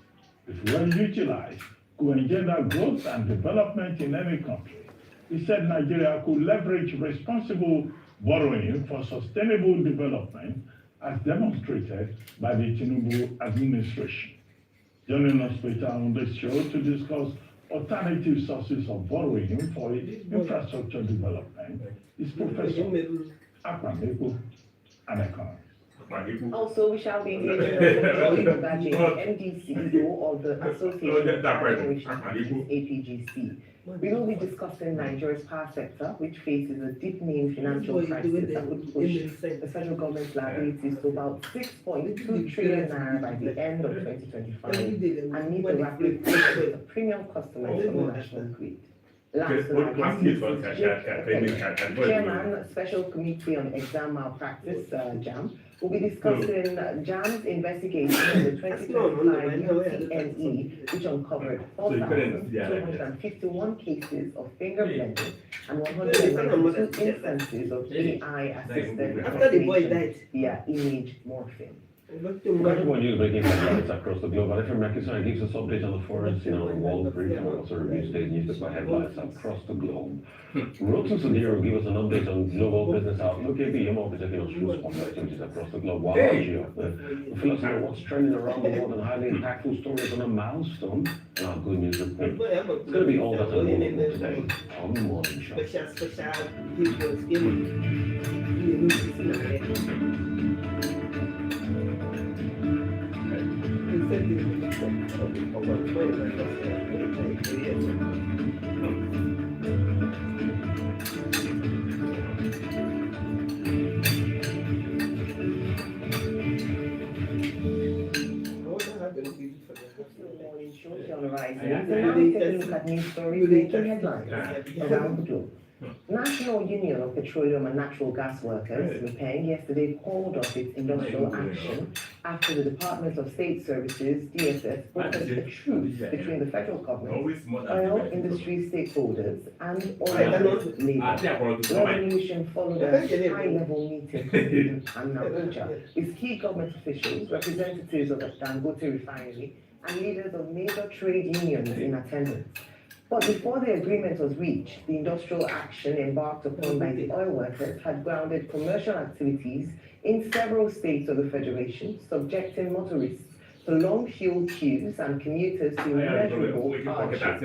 [SPEAKER 10] if well utilized, could engender growth and development in any country. He said Nigeria could leverage responsible borrowing for sustainable development as demonstrated by the Tinubu administration. Joining us later on this show to discuss alternative sources of borrowing for infrastructure development is Professor Akwameku, an economist.
[SPEAKER 4] Also, we shall be engaging Dr. Baji, MD CEO of the Association of Generation APGC. We will be discussing Nigeria's power sector, which faces a deepening financial crisis that would push the federal government's liabilities to about 6.2 trillion naira by the end of 2025 and meet the rapid growth of premium customers from the national grid. Last Chairman, Special Committee on Exam Malpractice, JAM, will be discussing JAM's investigation of the 2025 UTME, which uncovered 4,251 cases of finger blending and 192 instances of AI-assisted recognition via image morphing.
[SPEAKER 8] Everyone news breaking headlines across the globe. FM Makisai gives us updates on the forest in our world brief and also reviews today's newspaper headlines across the globe. Rotu Sudhir will give us an update on global business outlook. AB Yemo will be taking us through sponsor activities across the globe. While Gio will fill us in on what's trending around the world and highly impactful stories on a milestone in our good news report. It's going to be all that and more today on the morning show.
[SPEAKER 4] Around the globe. National Union of Petroleum and Natural Gas Workers, NUPENG, yesterday called off its industrial action after the Department of State Services, DSS, brokered a truce between the federal government, oil industry stakeholders, and oil labor. The resolution followed a high-level meeting in Abuja with key government officials, representatives of the Dangote refinery, and leaders of major trade unions in attendance. But before the agreement was reached, the industrial action embarked upon by the oil workers had grounded commercial activities in several states of the Federation, subjecting motorists to long fuel queues and commuters to immeasurable hardship.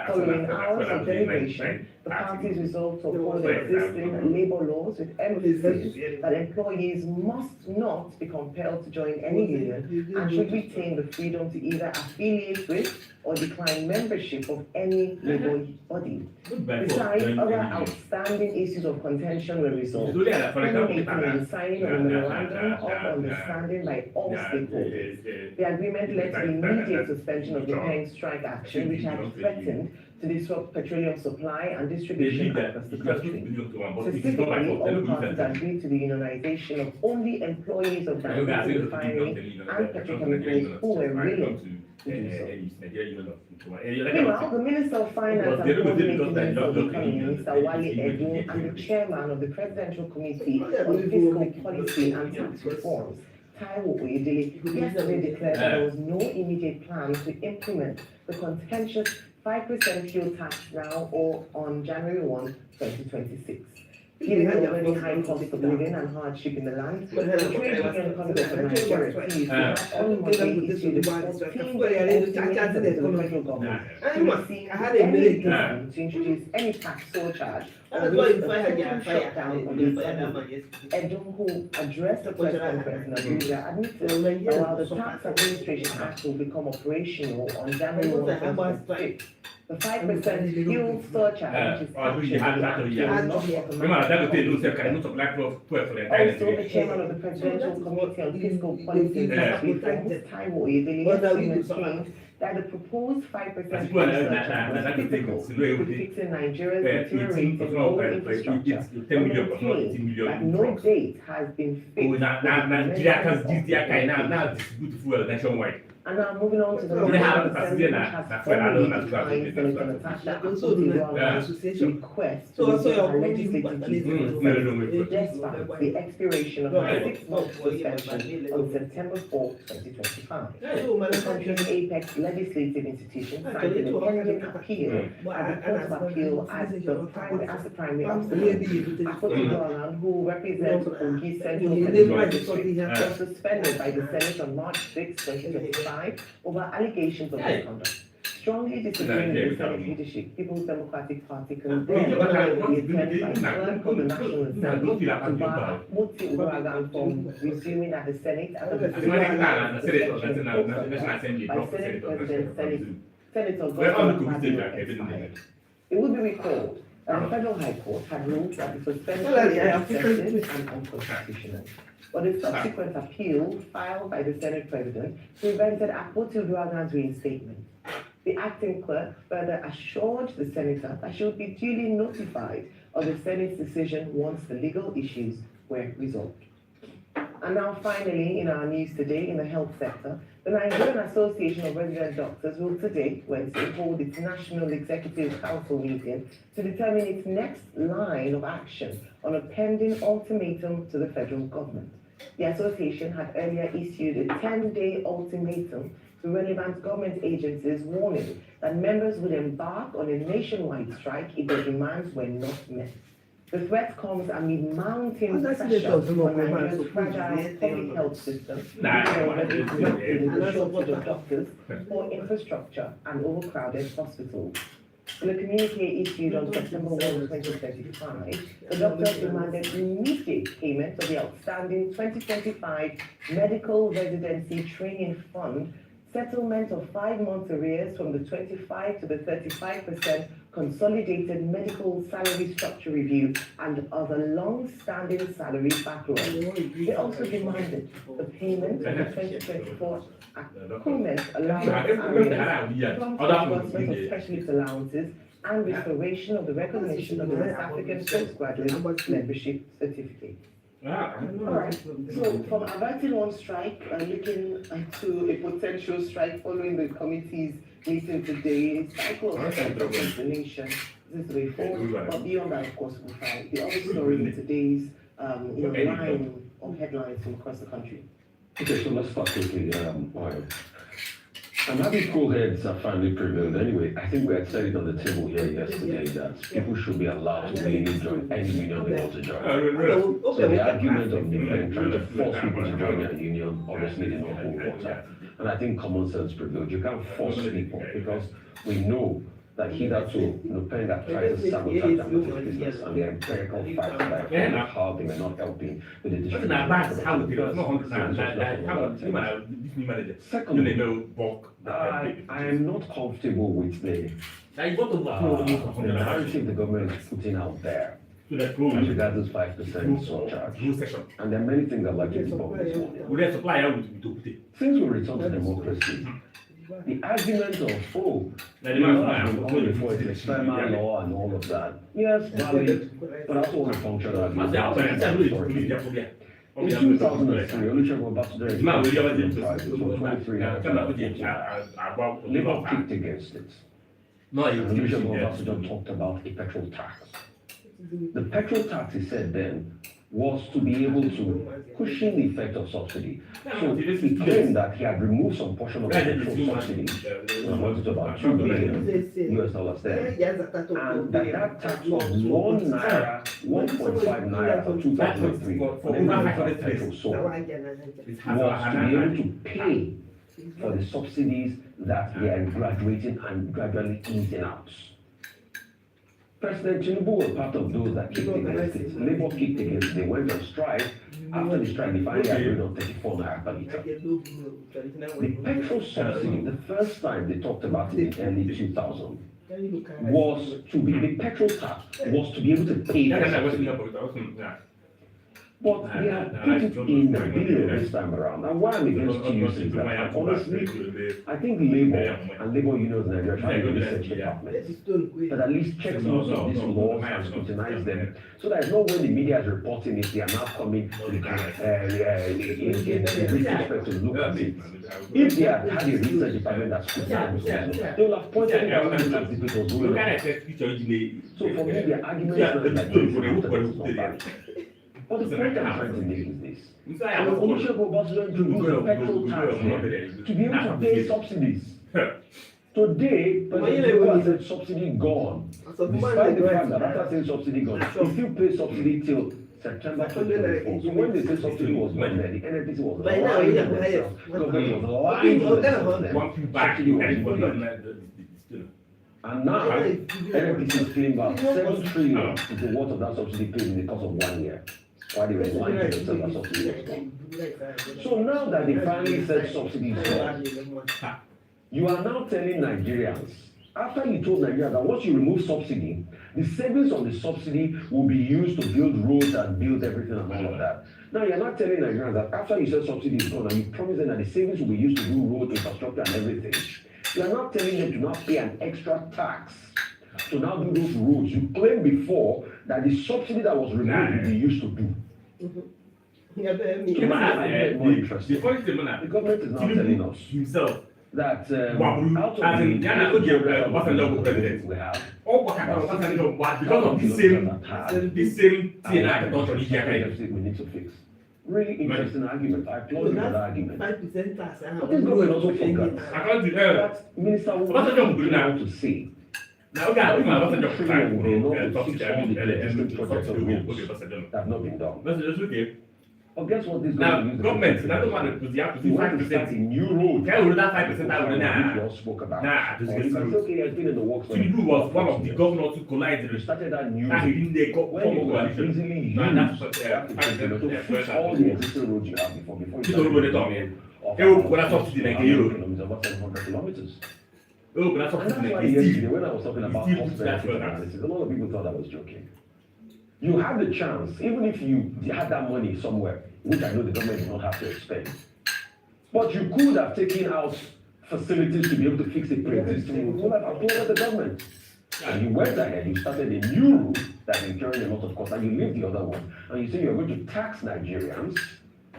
[SPEAKER 4] Following hours of deliberation, the parties resolved to uphold existing labor laws with emphasis that employees must not be compelled to join any union and should retain the freedom to either affiliate with or decline membership of any labor body. Besides, other outstanding issues of contention were resolved, culminating in the signing of a memorandum of understanding by all stakeholders. The agreement led to the immediate suspension of the NUPENG strike action, which had threatened to disrupt petroleum supply and distribution across the country. Specifically, all parties agreed to the unionization of only employees of Dangote Refinery and petrochemicals who were willing to do so. Meanwhile, the Minister of Finance and Coordinating Minister of the Economy, Mr. Wale Edun, and the Chairman of the Presidential Committee on Fiscal Policy and Tax Reforms, Taiwo Oyedele, yesterday declared there was no immediate plan to implement the contentious 5% fuel tax now or on January 1, 2026. Given the already high cost of living and hardship in the land, the Trade Union Congress of Nigeria TUC on Monday issued a 14-day ultimatum to the federal government to receive any plan to introduce any tax surcharge or risk of total shutdown of the economy. Edun, who addressed the press conference in Abuja, admitted that while the Tax Administration Act will become operational on January 1, 2026, the 5% fuel surcharge, which is actually not yet also, the chairman of the Presidential Committee on Fiscal Policy and Tax Reforms, Taiwo Oyedele, yesterday claimed that the proposed 5% fuel surcharge was critical to fixing Nigeria's deteriorating road infrastructure, but maintained that no date has been fixed. And now moving on to the motion of the Senate, which has formally declined Senator Natasha Akpoti-Uduaghan's request to resume her legislative duties despite the expiration of her 6-month suspension on September 4, 2025. The country's apex legislative institution signed an independent appeal at the Court of Appeal as the primary obstacle. Akpoti-Uduaghan, who represents Kogi Central Federal District, was suspended by the Senate on March 6, 2025. Over allegations of misconduct. Strongly disagreeing with the Senate leadership, People's Democratic Party condemned the attempt by clerk of the National Assembly to bar Akpoti-Uduaghan from resuming at the Senate after the by Senate President Senator Godwin. It would be recalled that the Federal High Court had ruled that the suspension was excessive and unconstitutional. But a subsequent appeal filed by the Senate President prevented Akpoti-Uduaghan's reinstatement. The acting clerk further assured the senator that she would be duly notified of the Senate's decision once the legal issues were resolved. And now finally, in our news today, in the health sector, the Nigerian Association of Resident Doctors will today, Wednesday, hold its National Executive Council meeting to determine its next line of action on a pending ultimatum to the federal government. The association had earlier issued a 10-day ultimatum to relevant government agencies warning that members would embark on a nationwide strike if their demands were not met. The threat comes amid mounting pressure on Nigeria's fragile public health system, which is already with a shortage of doctors, poor infrastructure, and overcrowded hospitals. In a communique issued on September 1, 2025, the doctors demanded immediate payment of the outstanding 2025 Medical Residency Training Fund, settlement of 5 months arrears from the 25 to the 35% Consolidated Medical Salary Structure Review, and other long-standing salary backlogs. They also demanded the payment of the 2024 Accruement Allowance arrears, prompt disbursement of specialist allowances, and restoration of the recognition of the West African Postgraduate Membership Certificate. Alright, so from averting one strike, looking to a potential strike following the committee's meeting today, cycle of strike across the nation, this is the way forward, but beyond that, of course, we'll find the other story in today's line of headlines from across the country.
[SPEAKER 12] Okay, so let's start quickly. I'm happy cool heads are finally prevailed. Anyway, I think we had said it on the table here yesterday that people should be allowed to really join any union they want to join. So the argument of trying to force people to join a union obviously did not hold water. And I think common sense prevailed. You can't force people because we know that hitherto, Penga tried to sabotage Dangote's business and the empirical facts that how they were not helping with the distribution. Secondly, I am not comfortable with the narrative the government is putting out there as regards this 5% surcharge. And there are many things I'd like to talk about. Since we return to democracy, The argument of, oh, you know, I've been calling for it's experiment law and all of that. Yes, valid, but also on a functional argument. In 2003, Olusegun Obasanjo from 23 Labour kicked against it. Olusegun Obasanjo talked about a petrol tax. The petrol tax, he said then, was to be able to cushion the effect of subsidy. So he claimed that he had removed some portion of the petrol subsidy, amounted to about $2 billion US dollars then, and that tax was $1 naira, 1.5 naira for 2003 for every liter of petrol sold, was to be able to pay for the subsidies that they are graduating and gradually easing out. President Tinubu was part of those that kicked against it. Labour kicked against it. They went on strike. After the strike, they finally agreed on 34 naira per litre. The petrol subsidy, the first time they talked about it in early 2000, was to be, the petrol tax was to be able to pay for subsidy. But they have put it in the bill this time around. And why I'm against TUC is that, honestly, I think Labour and Labour unions in Nigeria are trying to research departments that at least check most of these laws and scrutinize them, so that it's not when the media is reporting it, they are now coming in retrospect to look at it. If they had had a research department that scrutinized it, they would have pointed out what the tax debate was going on. So for me, the argument is like this, not bad. But the point I'm trying to make is this. Olusegun Obasanjo introduced the petrol tax there to be able to pay subsidies. Today, President Tinubu has said subsidy gone. Despite the fact that after saying subsidy gone, he still pays subsidy till September 2024. So when they say subsidy was gone there, the NNPC was lying to themselves. Government was lying to themselves. Subsidy was gone. And now, NNPC is claiming about 7 trillion is the worth of that subsidy paid in the course of 1 year. Why they were lying to themselves that subsidy was gone. So now that they finally said subsidy is gone, you are now telling Nigerians, after you told Nigerians that once you remove subsidy, the savings on the subsidy will be used to build roads and build everything and all of that. Now you're not telling Nigerians that after you said subsidy is gone and you promise them that the savings will be used to do road infrastructure and everything, you are not telling them to not pay an extra tax to now do those roads. You claimed before that the subsidy that was removed will be used to do. The government is now telling us himself that out of the we have, because of the same thing we need to fix. Really interesting argument. I applaud you for that argument. But this government also forgot that Minister Obasanjo came to say now that have not been done. But guess what this government is you have to start a new road. We all spoke about. Okay, it's been in the works.
[SPEAKER 13] Tinubu was one of the governors who collided.
[SPEAKER 12] Started that new road. When you can easily use to fix all the existing roads you have before you about 700 kilometers. And that's why yesterday when I was talking about cost benefit analysis, a lot of people thought I was joking. You have the chance, even if you had that money somewhere, which I know the government did not have to expend, but you could have taken out facilities to be able to fix a pre-existing road. So I've applauded the government. And you went ahead, you started a new route that incurred a lot of cost, and you leave the other one. And you say you're going to tax Nigerians,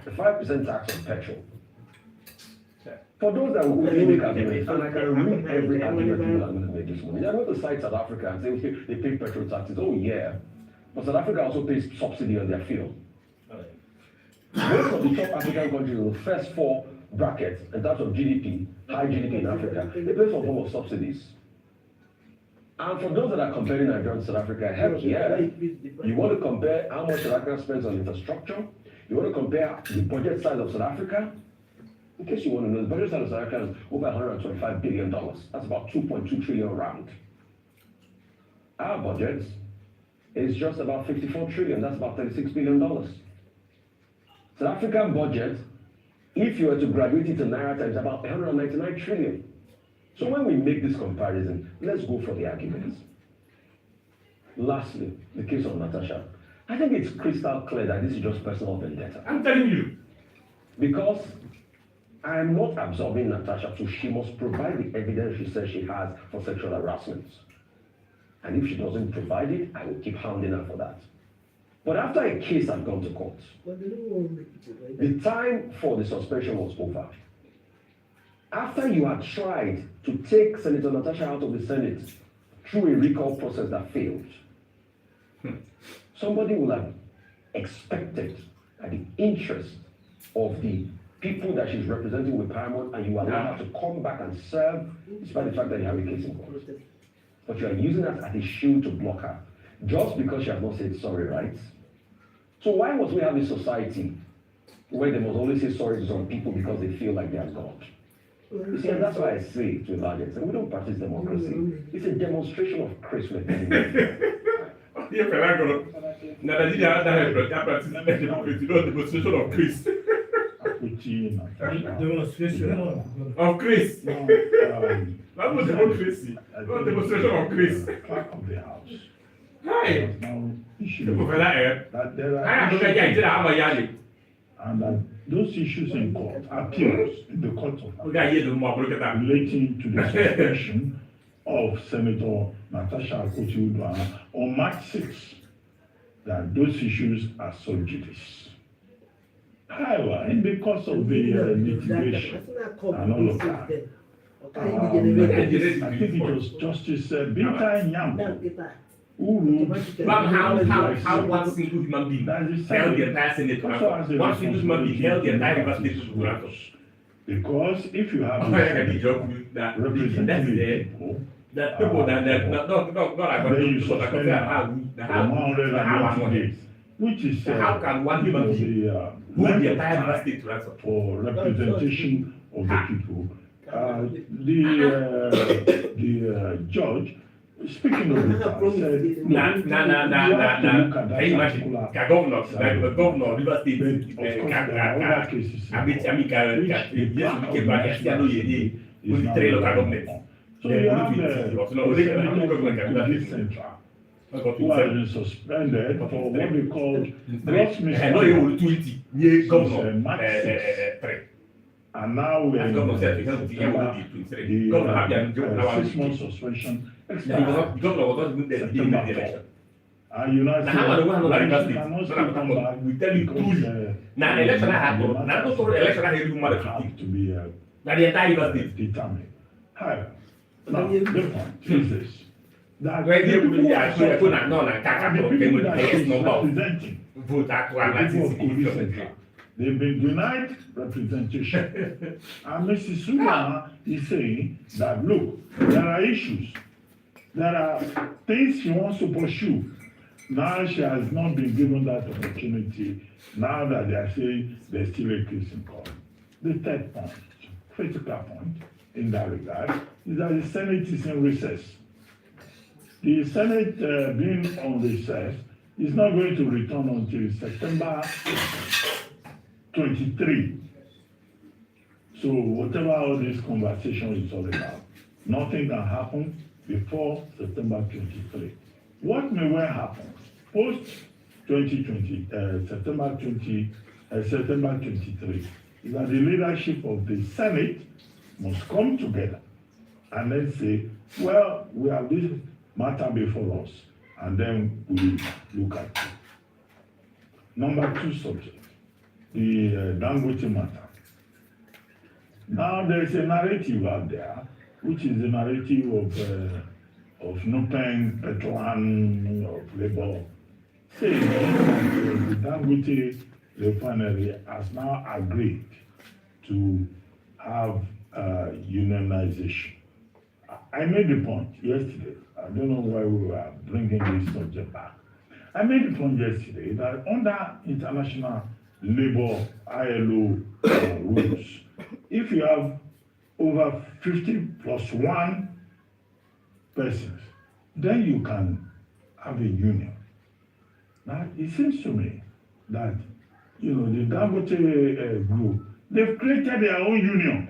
[SPEAKER 12] the 5% tax on petrol. For those that will really make arguments, and I can read every argument people are going to make this morning. They're going to cite South Africa and say, okay, they pay petrol taxes. Oh yeah. But South Africa also pays subsidy on their fuel. Most of the top African countries in the first 4 brackets in terms of GDP, high GDP in Africa, they pay some form of subsidies. And for those that are comparing Nigeria and South Africa, heck yeah, you want to compare how much South Africa spends on infrastructure, you want to compare the budget size of South Africa. In case you want to know, the budget size of South Africa is over $125 billion. That's about 2.2 trillion rand. Our budget is just about 54 trillion. That's about $36 billion. South African budget, if you were to graduate it to Naira times, about 199 trillion. So when we make this comparison, let's go for the arguments. Lastly, the case of Natasha. I think it's crystal clear that this is just personal vendetta.
[SPEAKER 13] I'm telling you.
[SPEAKER 12] Because I am not absolving Natasha, so she must provide the evidence she says she has for sexual harassment. And if she doesn't provide it, I will keep hounding her for that. But after a case had gone to court, the time for the suspension was over. After you had tried to take Senator Natasha out of the Senate through a recall process that failed, somebody would have expected that the interest of the people that she's representing with Paramount, and you allow her to come back and serve, despite the fact that you have a case in court. But you are using that as a shield to block her, just because she has not said sorry, right? So why must we have a society where they must only say sorry to some people because they feel like they are God? You see, and that's why I say to a large extent, we don't practice democracy. It's a demonstration of Christmas.
[SPEAKER 13] Demonstration of Chris. Demonstration of Chris. That was democracy. Not demonstration of Chris.
[SPEAKER 10] Clerk of the House.
[SPEAKER 13] Hi.
[SPEAKER 10] Now issued
[SPEAKER 13] That
[SPEAKER 10] there are issues, and that those issues in court, appeals in the court of relating to the suspension of Senator Natasha Akpoti-Uduaghan on March 6th, that those issues are sub judice. However, in the course of the litigation and all of that, I think it was Justice Binta Nyambo who ruled
[SPEAKER 13] how one single human being held the entire Senate to answer. One single human being held the entire River State to answer.
[SPEAKER 10] Because if you have representative people,
[SPEAKER 13] that people that
[SPEAKER 10] then you suspend them 120 days, which is
[SPEAKER 13] how can one human being hold the entire River State to answer
[SPEAKER 10] for representation of the people. The judge, speaking of it, said,
[SPEAKER 13] the governor, River State,
[SPEAKER 10] so you have the central who has been suspended for what we call gross misconduct. And now we're in the 6-month suspension. September 4th. And you know,
[SPEAKER 13] we tell you truly. Now election happened. Now not only election happened
[SPEAKER 10] to be
[SPEAKER 13] the entire River State
[SPEAKER 10] determined. However, now the point is this: that
[SPEAKER 13] the people
[SPEAKER 10] that she's representing, they've been denied representation. And Mrs. Uduaghan is saying that, look, there are issues, there are things she wants to pursue. Now she has not been given that opportunity, now that they are saying there's still a case in court. The third point, critical point in that regard, is that the Senate is in recess. The Senate being on recess is not going to return until September 23. So whatever all this conversation is all about, nothing can happen before September 23. What may well happen post 2020, September 23, is that the leadership of the Senate must come together and then say, well, we have this matter before us, and then we look at it. Number 2 subject, the Dangote matter. Now there is a narrative out there, which is the narrative of Nupeng, Petron, of Labour, saying that the Dangote refinery has now agreed to have unionization. I made the point yesterday. I don't know why we were bringing this subject back. I made the point yesterday that under international labor ILO rules, if you have over 50 plus 1 persons, then you can have a union. Now, it seems to me that, you know, the Dangote group, they've created their own union.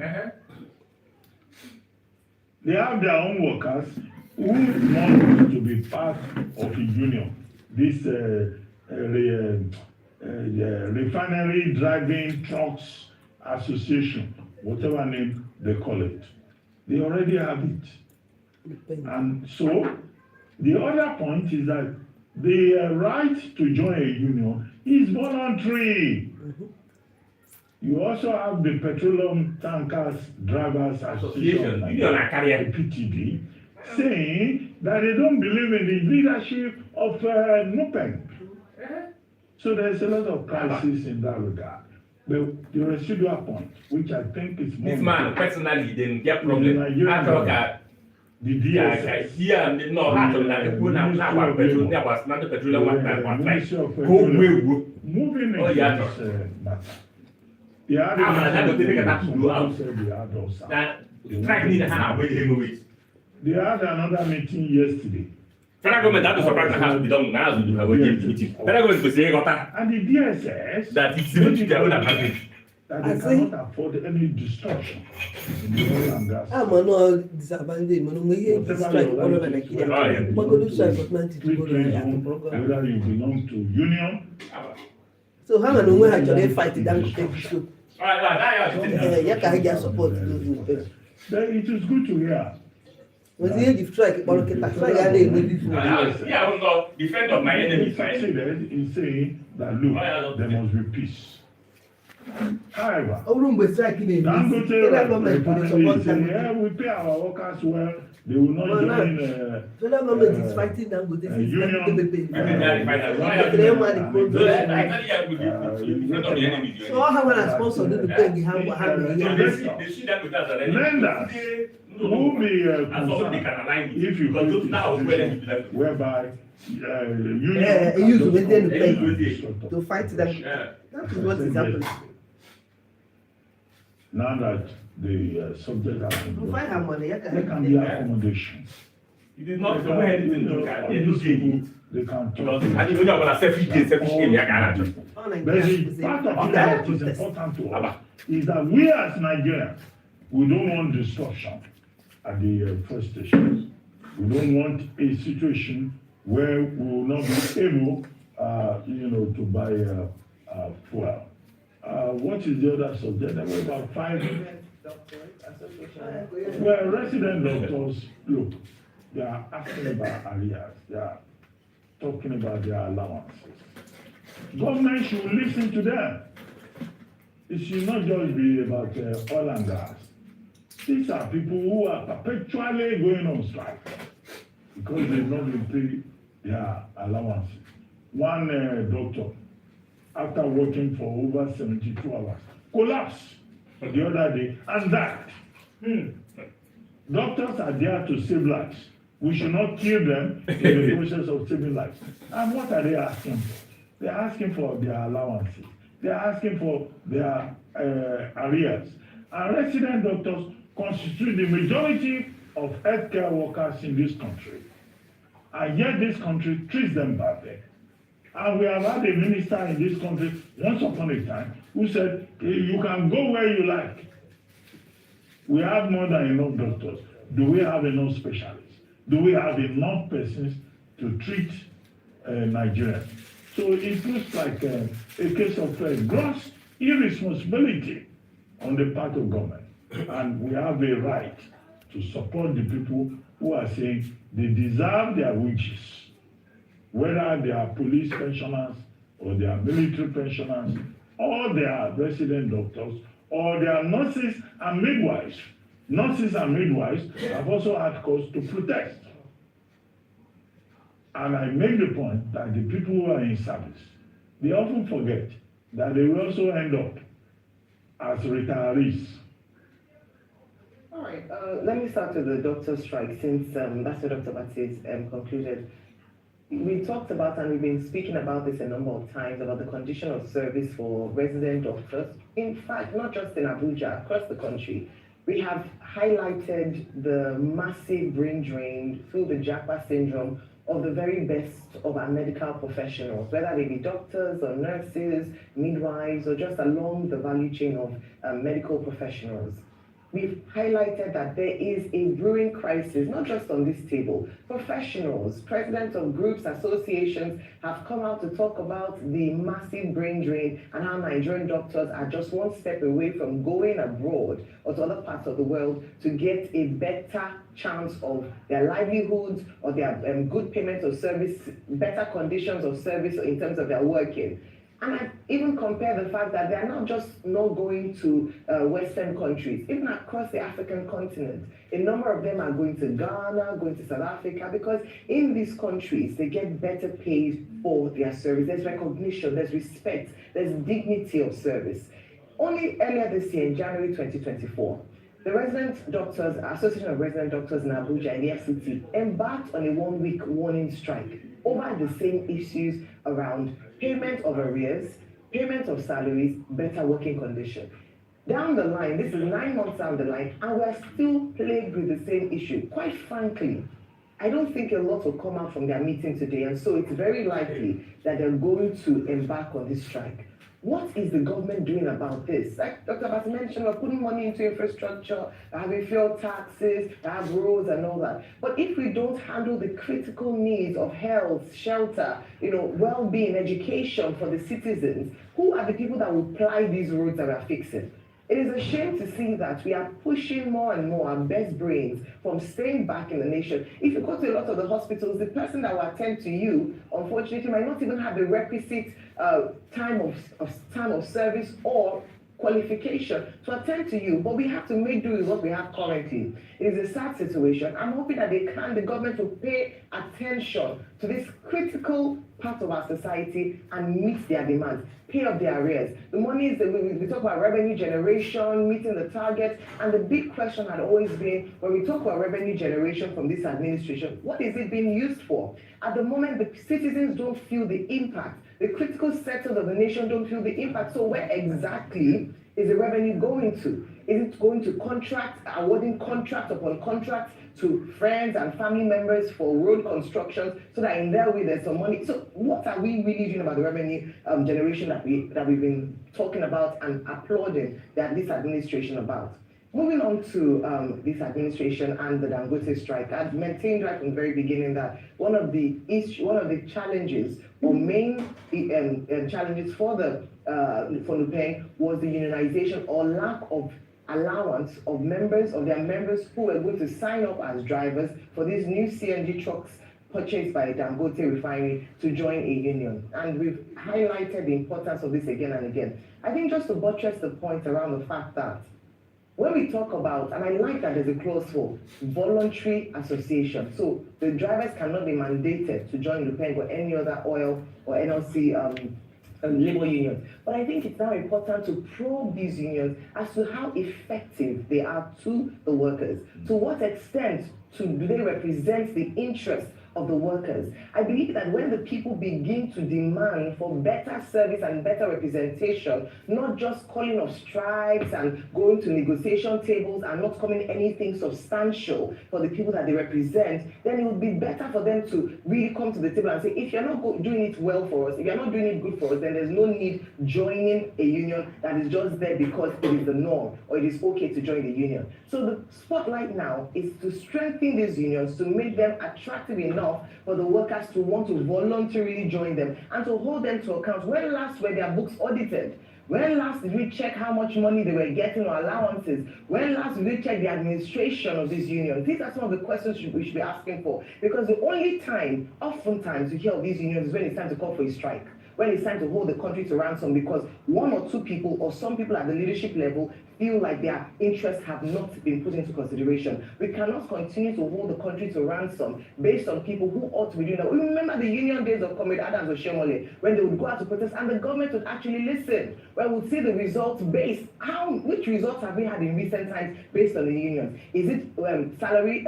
[SPEAKER 10] They have their own workers who want to be part of a union. This refinery driving trucks association whatever name they call it. They already have it. And so, the other point is that the right to join a union is voluntary. You also have the Petroleum Tankers Drivers Association, the PTD, saying that they don't believe in the leadership of NUPEN. So there's a lot of crisis in that regard. The residual point, which I think is more...
[SPEAKER 13] This man personally didn't get problem. I talk at
[SPEAKER 10] the DSS.
[SPEAKER 13] Yeah, no, I don't like it. Now, petrol, there was not the petroleum one time, one like, go away.
[SPEAKER 10] Moving into this matter. Yeah, they had another meeting yesterday.
[SPEAKER 13] Federal government had to surprise the house to be done now. Federal government was saying,
[SPEAKER 10] and the DSS
[SPEAKER 13] that it's even to their own advantage.
[SPEAKER 10] That they cannot afford any destruction in the oil and gas.
[SPEAKER 9] I'm not disadvantaged. Strike all over Nigeria.
[SPEAKER 10] Whether you belong to union.
[SPEAKER 9] So how many women actually fight it down to take the show?
[SPEAKER 13] Yeah,
[SPEAKER 9] can just support those.
[SPEAKER 10] It is good to hear.
[SPEAKER 9] Was the end of strike?
[SPEAKER 13] I will not defend of my enemies.
[SPEAKER 10] Succeeded in saying that look, there must be peace. However, Dangote reportedly say, yeah, we pay our workers well. They will not join
[SPEAKER 9] federal government is fighting Dangote. So how will I sponsor them to pay the hand?
[SPEAKER 10] Lenders will be concerned if you go to whereby
[SPEAKER 9] use to maintain the pay to fight them. That is what is happening.
[SPEAKER 10] Now that the subject has been brought,
[SPEAKER 9] find her money.
[SPEAKER 10] there can be accommodation.
[SPEAKER 13] You did not go ahead and do that.
[SPEAKER 10] They can talk.
[SPEAKER 13] And you know, when I say 50, 70,
[SPEAKER 10] But the part of that is important to us is that we as Nigerians, we don't want destruction at the first station. We don't want a situation where we will not be able, to buy fuel. What is the other subject? There were about 5. Well, resident doctors, look, they are asking about arrears. They are talking about their allowances. Government should listen to them. It should not just be about oil and gas. These are people who are perpetually going on strike because they've not been paid their allowances. One doctor, after working for over 72 hours, collapsed the other day and died. Doctors are there to save lives. We should not kill them in the process of saving lives. And what are they asking for? They're asking for their allowances. They're asking for their arrears. And resident doctors constitute the majority of healthcare workers in this country. And yet this country treats them badly. And we have had a minister in this country once upon a time who said, you can go where you like. We have more than enough doctors. Do we have enough specialists? Do we have enough persons to treat Nigerians? So it looks like a case of gross irresponsibility on the part of government. And we have a right to support the people who are saying they deserve their wages, whether they are police pensioners or they are military pensioners or they are resident doctors or they are nurses and midwives. Nurses and midwives have also had cause to protest. And I make the point that the people who are in service, they often forget that they will also end up as retirees.
[SPEAKER 4] All right, let me start with the doctor strike since that's what Dr. Batis concluded. We talked about and we've been speaking about this a number of times about the condition of service for resident doctors. In fact, not just in Abuja, across the country, we have highlighted the massive brain drain through the Japa syndrome of the very best of our medical professionals, whether they be doctors or nurses, midwives, or just along the value chain of medical professionals. we've highlighted that there is a brewing crisis, not just on this table. Professionals, presidents of groups, associations have come out to talk about the massive brain drain and how Nigerian doctors are just one step away from going abroad or to other parts of the world to get a better chance of their livelihoods or their good payment of service, better conditions of service in terms of their working. And I even compare the fact that they are not just not going to Western countries, even across the African continent. A number of them are going to Ghana, going to South Africa, because in these countries, they get better paid for their service. There's recognition, there's respect, there's dignity of service. Only earlier this year, in January 2024, the Association of Resident Doctors in Abuja and the FCT embarked on a one-week warning strike over the same issues around payment of arrears, payment of salaries, better working conditions. Down the line, this is 9 months down the line, and we're still plagued with the same issue. Quite frankly, I don't think a lot will come out from their meeting today, and so it's very likely that they're going to embark on this strike. What is the government doing about this? Like Dr. Bassey mentioned, we're putting money into infrastructure, having fuel taxes, have roads and all that. But if we don't handle the critical needs of health, shelter, well-being, education for the citizens, who are the people that will ply these roads that we're fixing? It is a shame to see that we are pushing more and more our best brains from staying back in the nation. If you go to a lot of the hospitals, the person that will attend to you, unfortunately, might not even have the requisite time of service or qualification to attend to you, but we have to make do with what we have currently. It is a sad situation. I'm hoping that the government will pay attention to this critical part of our society and meet their demands, pay off their arrears. The money is, we talk about revenue generation, meeting the target, and the big question had always been, when we talk about revenue generation from this administration, what is it being used for? At the moment, the citizens don't feel the impact. The critical sectors of the nation don't feel the impact. So where exactly is the revenue going to? Is it going to contracts, awarding contract upon contract to friends and family members for road constructions so that in their way there's some money? So what are we really doing about the revenue generation that we've been talking about and applauding this administration about? Moving on to this administration and the Dangote strike, I've maintained right from the very beginning that one of the challenges or main challenges for NUPENG was the unionization or lack of allowance of their members who were going to sign up as drivers for these new CNG trucks purchased by Dangote Refinery to join a union. And we've highlighted the importance of this again and again. I think just to buttress the point around the fact that when we talk about, and I like that there's a clause for voluntary association, so the drivers cannot be mandated to join NUPENG or any other oil or NLC labor unions. But I think it's now important to probe these unions as to how effective they are to the workers. To what extent do they represent the interests of the workers? I believe that when the people begin to demand for better service and better representation, not just calling off strikes and going to negotiation tables and not coming anything substantial for the people that they represent, then it would be better for them to really come to the table and say, if you're not doing it well for us, if you're not doing it good for us, then there's no need joining a union that is just there because it is the norm or it is okay to join the union. So the spotlight now is to strengthen these unions, to make them attractive enough for the workers to want to voluntarily join them and to hold them to account. When last were their books audited? When last did we check how much money they were getting or allowances? When last did we check the administration of these unions? These are some of the questions we should be asking for, because the only time, oftentimes, you hear of these unions is when it's time to call for a strike, when it's time to hold the country to ransom because one or two people or some people at the leadership level feel like their interests have not been put into consideration. We cannot continue to hold the country to ransom based on people who ought to be doing that. We remember the union days of Comrade Adams Oshomole, when they would go out to protest and the government would actually listen, where we'll see the results based. Which results have we had in recent times based on the unions? Is it salary,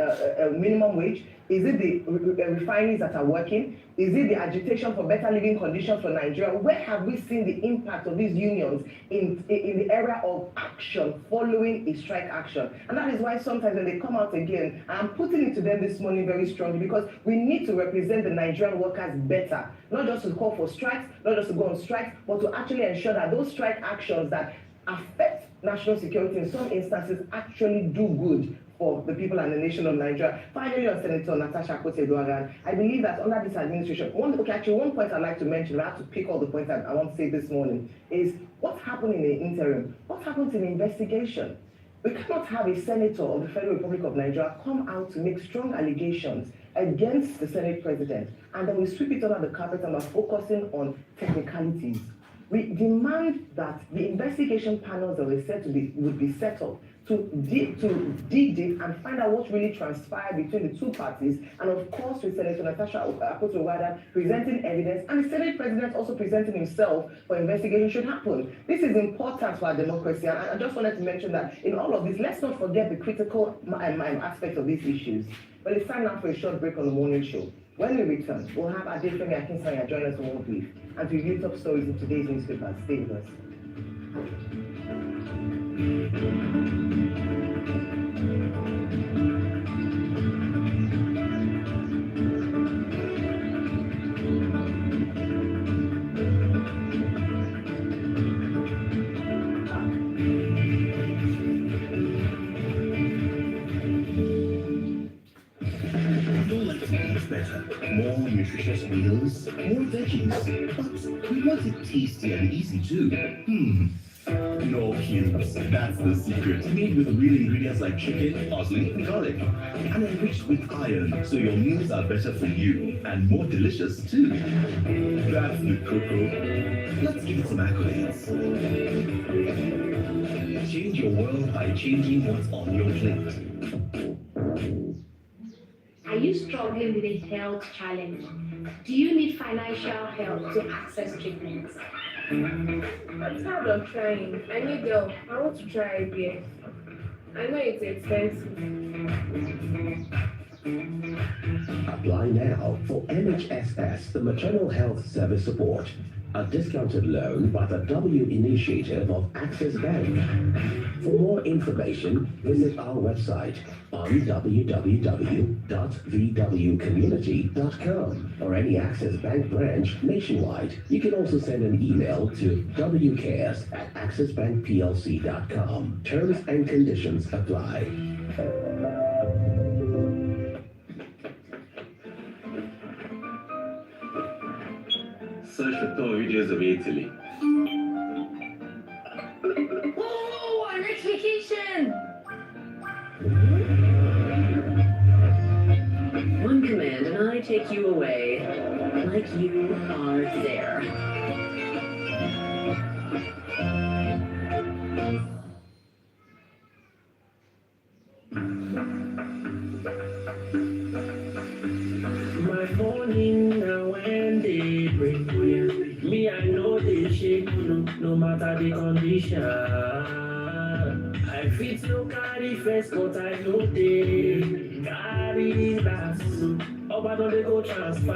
[SPEAKER 4] minimum wage? Is it the refineries that are working? Is it the agitation for better living conditions for Nigeria? Where have we seen the impact of these unions in the area of action following a strike action? And that is why sometimes when they come out again, I'm putting it to them this morning very strongly, because we need to represent the Nigerian workers better. Not just to call for strikes, not just to go on strikes, but to actually ensure that those strike actions that affect national security in some instances actually do good for the people and the nation of Nigeria. Finally, on Senator Natasha Akpoti-Edouagan, I believe that under this administration, one point I'd like to mention, I have to pick all the points I want to say this morning, is what's happened in the interim? What happens in the investigation? We cannot have a senator of the Federal Republic of Nigeria come out to make strong allegations against the Senate President, and then we sweep it under the carpet and are focusing on technicalities. We demand that the investigation panels that were said to be would be set up to dig deep and find out what really transpired between the two parties, and of course with Senator Natasha Akpoti-Edouagan presenting evidence and the Senate President also presenting himself for investigation should happen. This is important for our democracy, and I just wanted to mention that in all of this, let's not forget the critical aspects of these issues. But it's time now for a short break on the morning show. When we return, we'll have Adefemi Akinsanya join us for one brief and to review top stories in today's newspapers. Stay with us.
[SPEAKER 6] Better. More nutritious meals, more veggies, but we want it tasty and easy too. No cubes, that's the secret. Made with real ingredients like chicken, parsley, and garlic, and enriched with iron, so your meals are better for you and more delicious too. That's the cocoa. Let's give it some accolades. Change your world by changing what's on your plate.
[SPEAKER 14] Are you struggling with a health challenge? Do you need financial help to access treatments?
[SPEAKER 4] I'm tired of trying. I need help. I want to try IVF. I know it's expensive.
[SPEAKER 15] Apply now for MHSS, the Maternal Health Service Support, a discounted loan by the W initiative of Access Bank. For more information, visit our website on www.vwcommunity.com or any Access Bank branch nationwide. You can also send an email to wcares@accessbankplc.com. Terms and conditions apply.
[SPEAKER 12] Search for tour videos of Italy.
[SPEAKER 14] Oh, our next vacation!
[SPEAKER 16] One command and I take you away, like you are there.
[SPEAKER 17] My morning now when they break me, I know they shake no matter the condition. I fit no carry first, but I know they carry last. Oh, but don't they go transfer?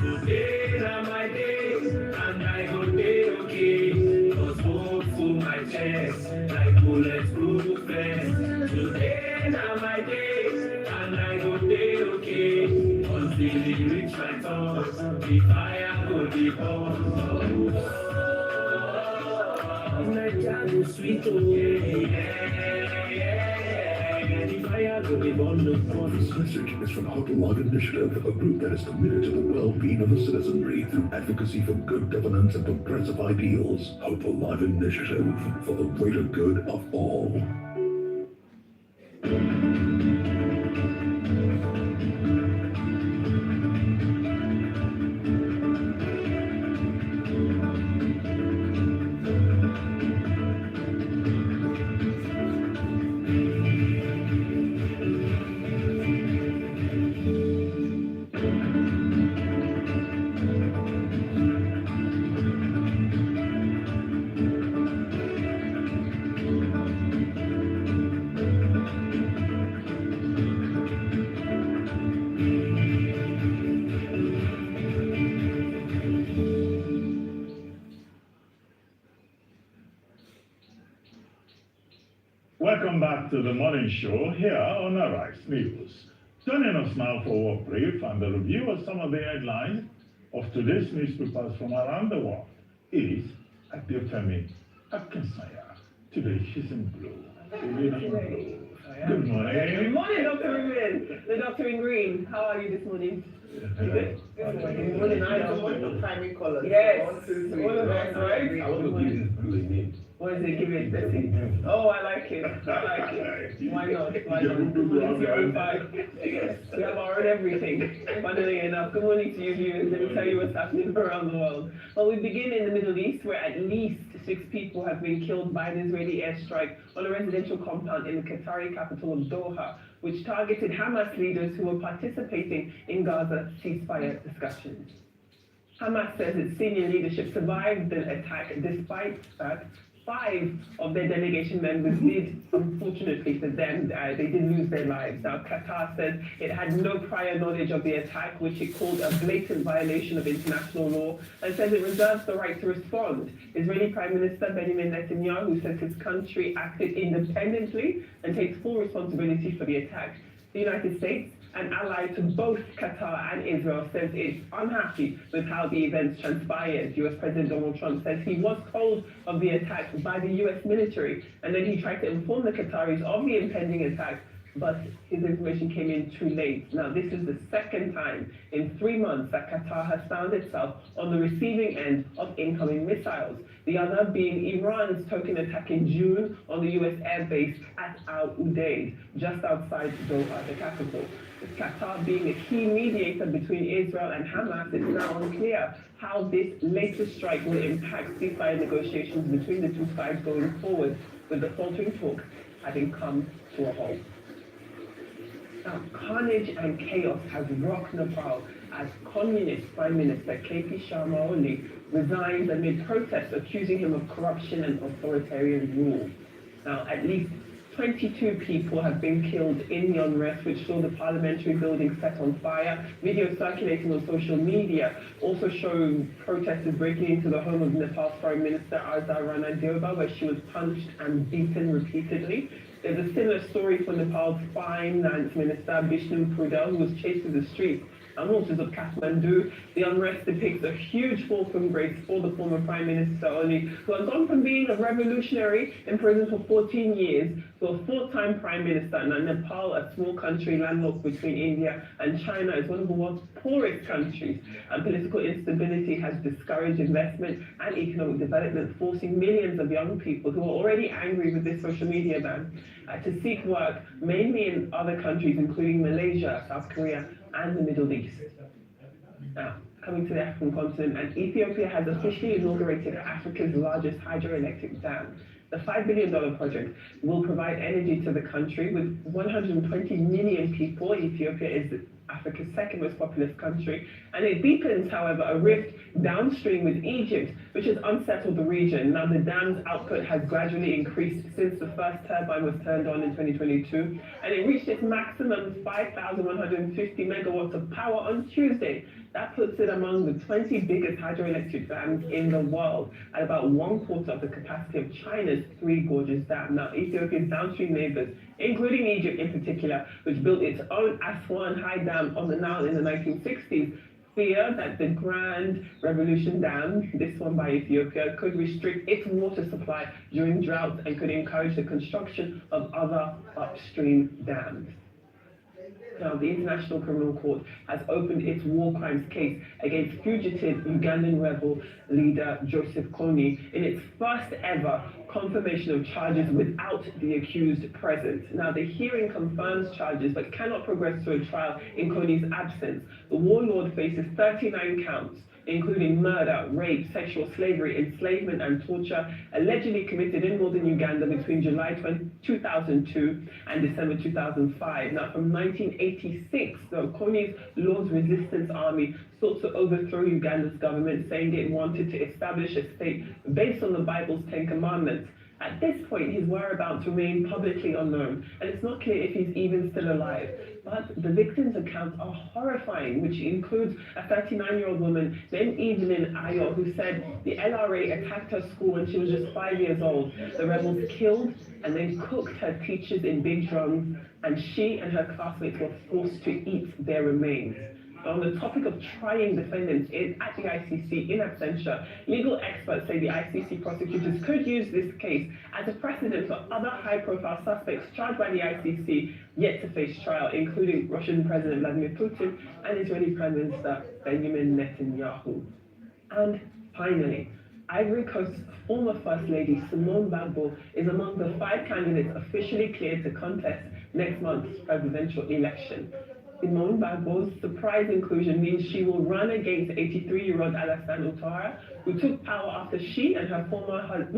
[SPEAKER 17] Today na my day, and I go day okay. Cause both full my chest, like bulletproof vest. Today na my day, and I go day okay. Cause they reach my thoughts, the fire go the bomb. Naija go sweet oh yeah. The fire go the bomb.
[SPEAKER 6] This message is from Hope Alive Initiative, a group that is committed to the well-being of the citizenry through advocacy for good governance and progressive ideals. Hope Alive Initiative, for the greater good of all.
[SPEAKER 10] Welcome back to the morning show here on Arise News. Joining us now for a brief and a review of some of the headlines of today's newspapers from around the world is Adefemi Akinsanya. Today she's in blue. Blue. Good morning.
[SPEAKER 4] Good morning, Dr. Ruben. The doctor in green. How are you this morning? Good. Good morning. Good morning. I know primary colors. Yes. 1, 2, 3. All of us, right?
[SPEAKER 12] I want to give this blue a name.
[SPEAKER 4] What is it? Give it. Let's see. Oh, I like it. I like it. Why not? Why not? 0.5. We have our own everything. Funnily enough, good morning to you viewers. Let me tell you what's happening around the world. Well, we begin in the Middle East, where at least 6 people have been killed by an Israeli airstrike on a residential compound in the Qatari capital of Doha, which targeted Hamas leaders who were participating in Gaza ceasefire discussions. Hamas says its senior leadership survived the attack despite that 5 of their delegation members did, unfortunately for them, they did lose their lives. Now, Qatar says it had no prior knowledge of the attack, which it called a blatant violation of international law, and says it reserves the right to respond. Israeli Prime Minister Benjamin Netanyahu says his country acted independently and takes full responsibility for the attack. The United States, an ally to both Qatar and Israel, says it's unhappy with how the events transpired. US President Donald Trump says he was told of the attack by the US military, and then he tried to inform the Qataris of the impending attack, but his information came in too late. Now, this is the second time in 3 months that Qatar has found itself on the receiving end of incoming missiles. The other being Iran's token attack in June on the US airbase at Al Udeid, just outside Doha, the capital. With Qatar being a key mediator between Israel and Hamas, it's now unclear how this latest strike will impact ceasefire negotiations between the two sides going forward, with the faltering talks having come to a halt. Now, carnage and chaos has rocked Nepal as Communist Prime Minister KP Sharma Oli resigns amid protests accusing him of corruption and authoritarian rule. Now, at least 22 people have been killed in the unrest, which saw the parliamentary building set on fire. Videos circulating on social media also show protesters breaking into the home of Nepal's Foreign Minister Azar Rana Dioba, where she was punched and beaten repeatedly. There's a similar story for Nepal's Finance Minister Bishnu Prudel, who was chased through the streets and waters of Kathmandu. The unrest depicts a huge fall from grace for the former Prime Minister Oli, who had gone from being a revolutionary in prison for 14 years to a 4-time Prime Minister. Now, Nepal, a small country landlocked between India and China, is one of the world's poorest countries, and political instability has discouraged investment and economic development, forcing millions of young people who are already angry with this social media ban to seek work, mainly in other countries, including Malaysia, South Korea, and the Middle East. Now, coming to the African continent, and Ethiopia has officially inaugurated Africa's largest hydroelectric dam. The $5 billion project will provide energy to the country. With 120 million people, Ethiopia is Africa's second most populous country, and it deepens, however, a rift downstream with Egypt, which has unsettled the region. Now, the dam's output has gradually increased since the first turbine was turned on in 2022, and it reached its maximum 5,150 megawatts of power on Tuesday. That puts it among the 20 biggest hydroelectric dams in the world, at about 1/4 of the capacity of China's Three Gorges Dam. Now, Ethiopia's downstream neighbors, including Egypt in particular, which built its own Aswan High Dam on the Nile in the 1960s, fear that the Grand Revolution Dam, this one by Ethiopia, could restrict its water supply during droughts and could encourage the construction of other upstream dams. Now, the International Criminal Court has opened its war crimes case against fugitive Ugandan rebel leader Joseph Kony in its first ever confirmation of charges without the accused present. Now, the hearing confirms charges but cannot progress to a trial in Kony's absence. The warlord faces 39 counts, including murder, rape, sexual slavery, enslavement, and torture, allegedly committed in northern Uganda between July 2002 and December 2005. Now, from 1986, the Kony's Lord's Resistance Army sought to overthrow Uganda's government, saying it wanted to establish a state based on the Bible's 10 Commandments. At this point, his whereabouts remain publicly unknown, and it's not clear if he's even still alive. But the victims' accounts are horrifying, which includes a 39-year-old woman named Evelyn Ayo, who said the LRA attacked her school when she was just 5 years old. The rebels killed and then cooked her teachers in big drums, and she and her classmates were forced to eat their remains. on the topic of trying defendants at the ICC in absentia, legal experts say the ICC prosecutors could use this case as a precedent for other high-profile suspects charged by the ICC yet to face trial, including Russian President Vladimir Putin and Israeli Prime Minister Benjamin Netanyahu. And finally, Ivory Coast's former First Lady Simone Bagbo is among the 5 candidates officially cleared to contest next month's presidential election. Simone Bagbo's surprise inclusion means she will run against 83-year-old Alassane Ouattara, who took power after she and her former husband,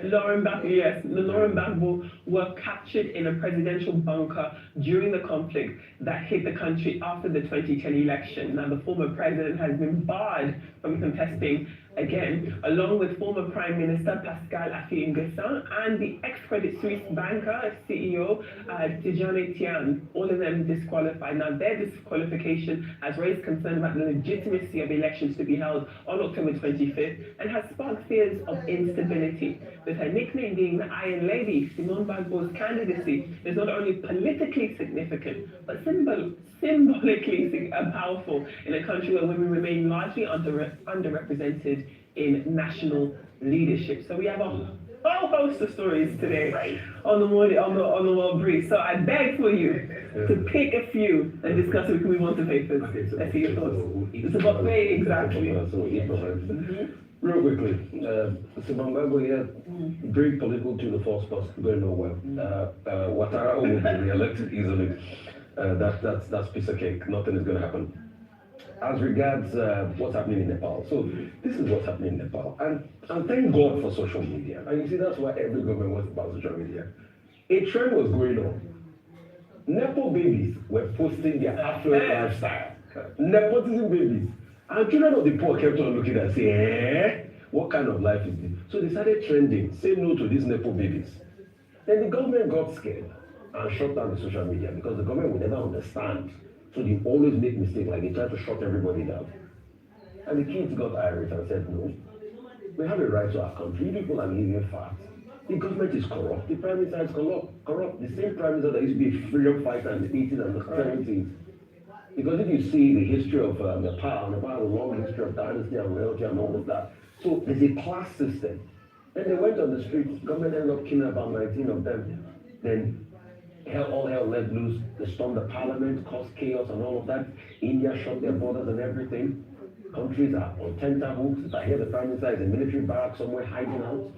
[SPEAKER 4] Laurent Gbagbo, were captured in a presidential bunker during the conflict that hit the country after the 2010 election. Now, the former president has been barred from contesting again, along with former Prime Minister Pascal Affi-N'Guessan and the ex-Credit Suisse banker, CEO Tidjane Thiam, all of them disqualified. Now, their disqualification has raised concern about the legitimacy of elections to be held on October 25th and has sparked fears of instability. With her nickname being the Iron Lady, Simone Bagbo's candidacy is not only politically significant, but symbolically powerful in a country where women remain largely underrepresented in national leadership. So we have a whole host of stories today on the World Brief. So I beg for you to pick a few and discuss it. We can move on to papers. Let's see your thoughts. It's about very exactly.
[SPEAKER 12] Real quickly, Simone Bagbo here, great political to the force, but going nowhere. Ouattara will be re-elected easily. That's piece of cake. Nothing is going to happen. As regards what's happening in Nepal, so this is what's happening in Nepal, and thank God for social media. And you see, that's why every government wants about social media. A trend was going on. Nepo babies were posting their affluent lifestyle. Nepotism babies. And children of the poor kept on looking and saying, what kind of life is this? So they started trending, say no to these Nepo babies. Then the government got scared and shut down the social media because the government would never understand. So they always make mistakes, like they try to shut everybody down. And the kids got irate and said, no, we have a right to our country. People are living fast. The government is corrupt. The prime minister is corrupt. The same prime minister that used to be a freedom fighter in the 80s and the 70s. Because if you see the history of Nepal has a long history of dynasty and royalty and all of that. So there's a class system. Then they went on the streets. Government ended up killing about 19 of them. Then all hell let loose. They stormed the parliament, caused chaos and all of that. India shut their borders and everything. Countries are on tenterhooks. I hear the prime minister is in a military barrack somewhere hiding out.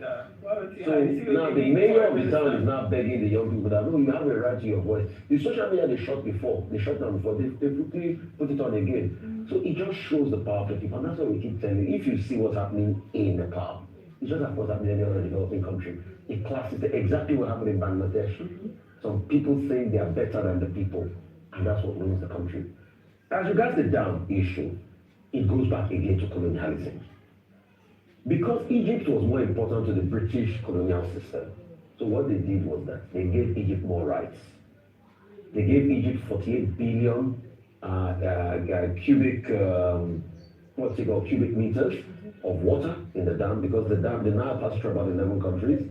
[SPEAKER 12] So now the mayor of the town is now begging the young people that, no, you have a right to your voice. The social media they shut before, they shut down before, they quickly put it on again. So it just shows the power of the people. And that's why we keep telling you, if you see what's happening in Nepal, it's just like what's happening in any other developing country. It classes exactly what happened in Bangladesh. Some people think they are better than the people, and that's what ruins the country. As regards the dam issue, it goes back again to colonialism. Because Egypt was more important to the British colonial system. So what they did was that they gave Egypt more rights. They gave Egypt 48 billion cubic meters of water in the dam, because the Nile passes through about 11 countries,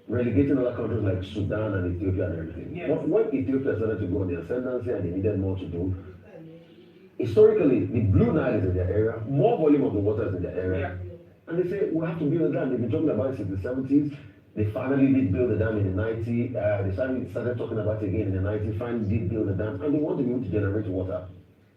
[SPEAKER 12] relegating other countries like Sudan and Ethiopia and everything. Yes. When Ethiopia started to go on the ascendancy and they needed more to do, historically, the Blue Nile is in their area, more volume of the water is in their area. Yeah. And they say, we have to build a dam. They've been talking about it since the 70s. They finally did build the dam in the 90s. They started talking about it again in the 90s, finally did build the dam, and they want to be able to generate water.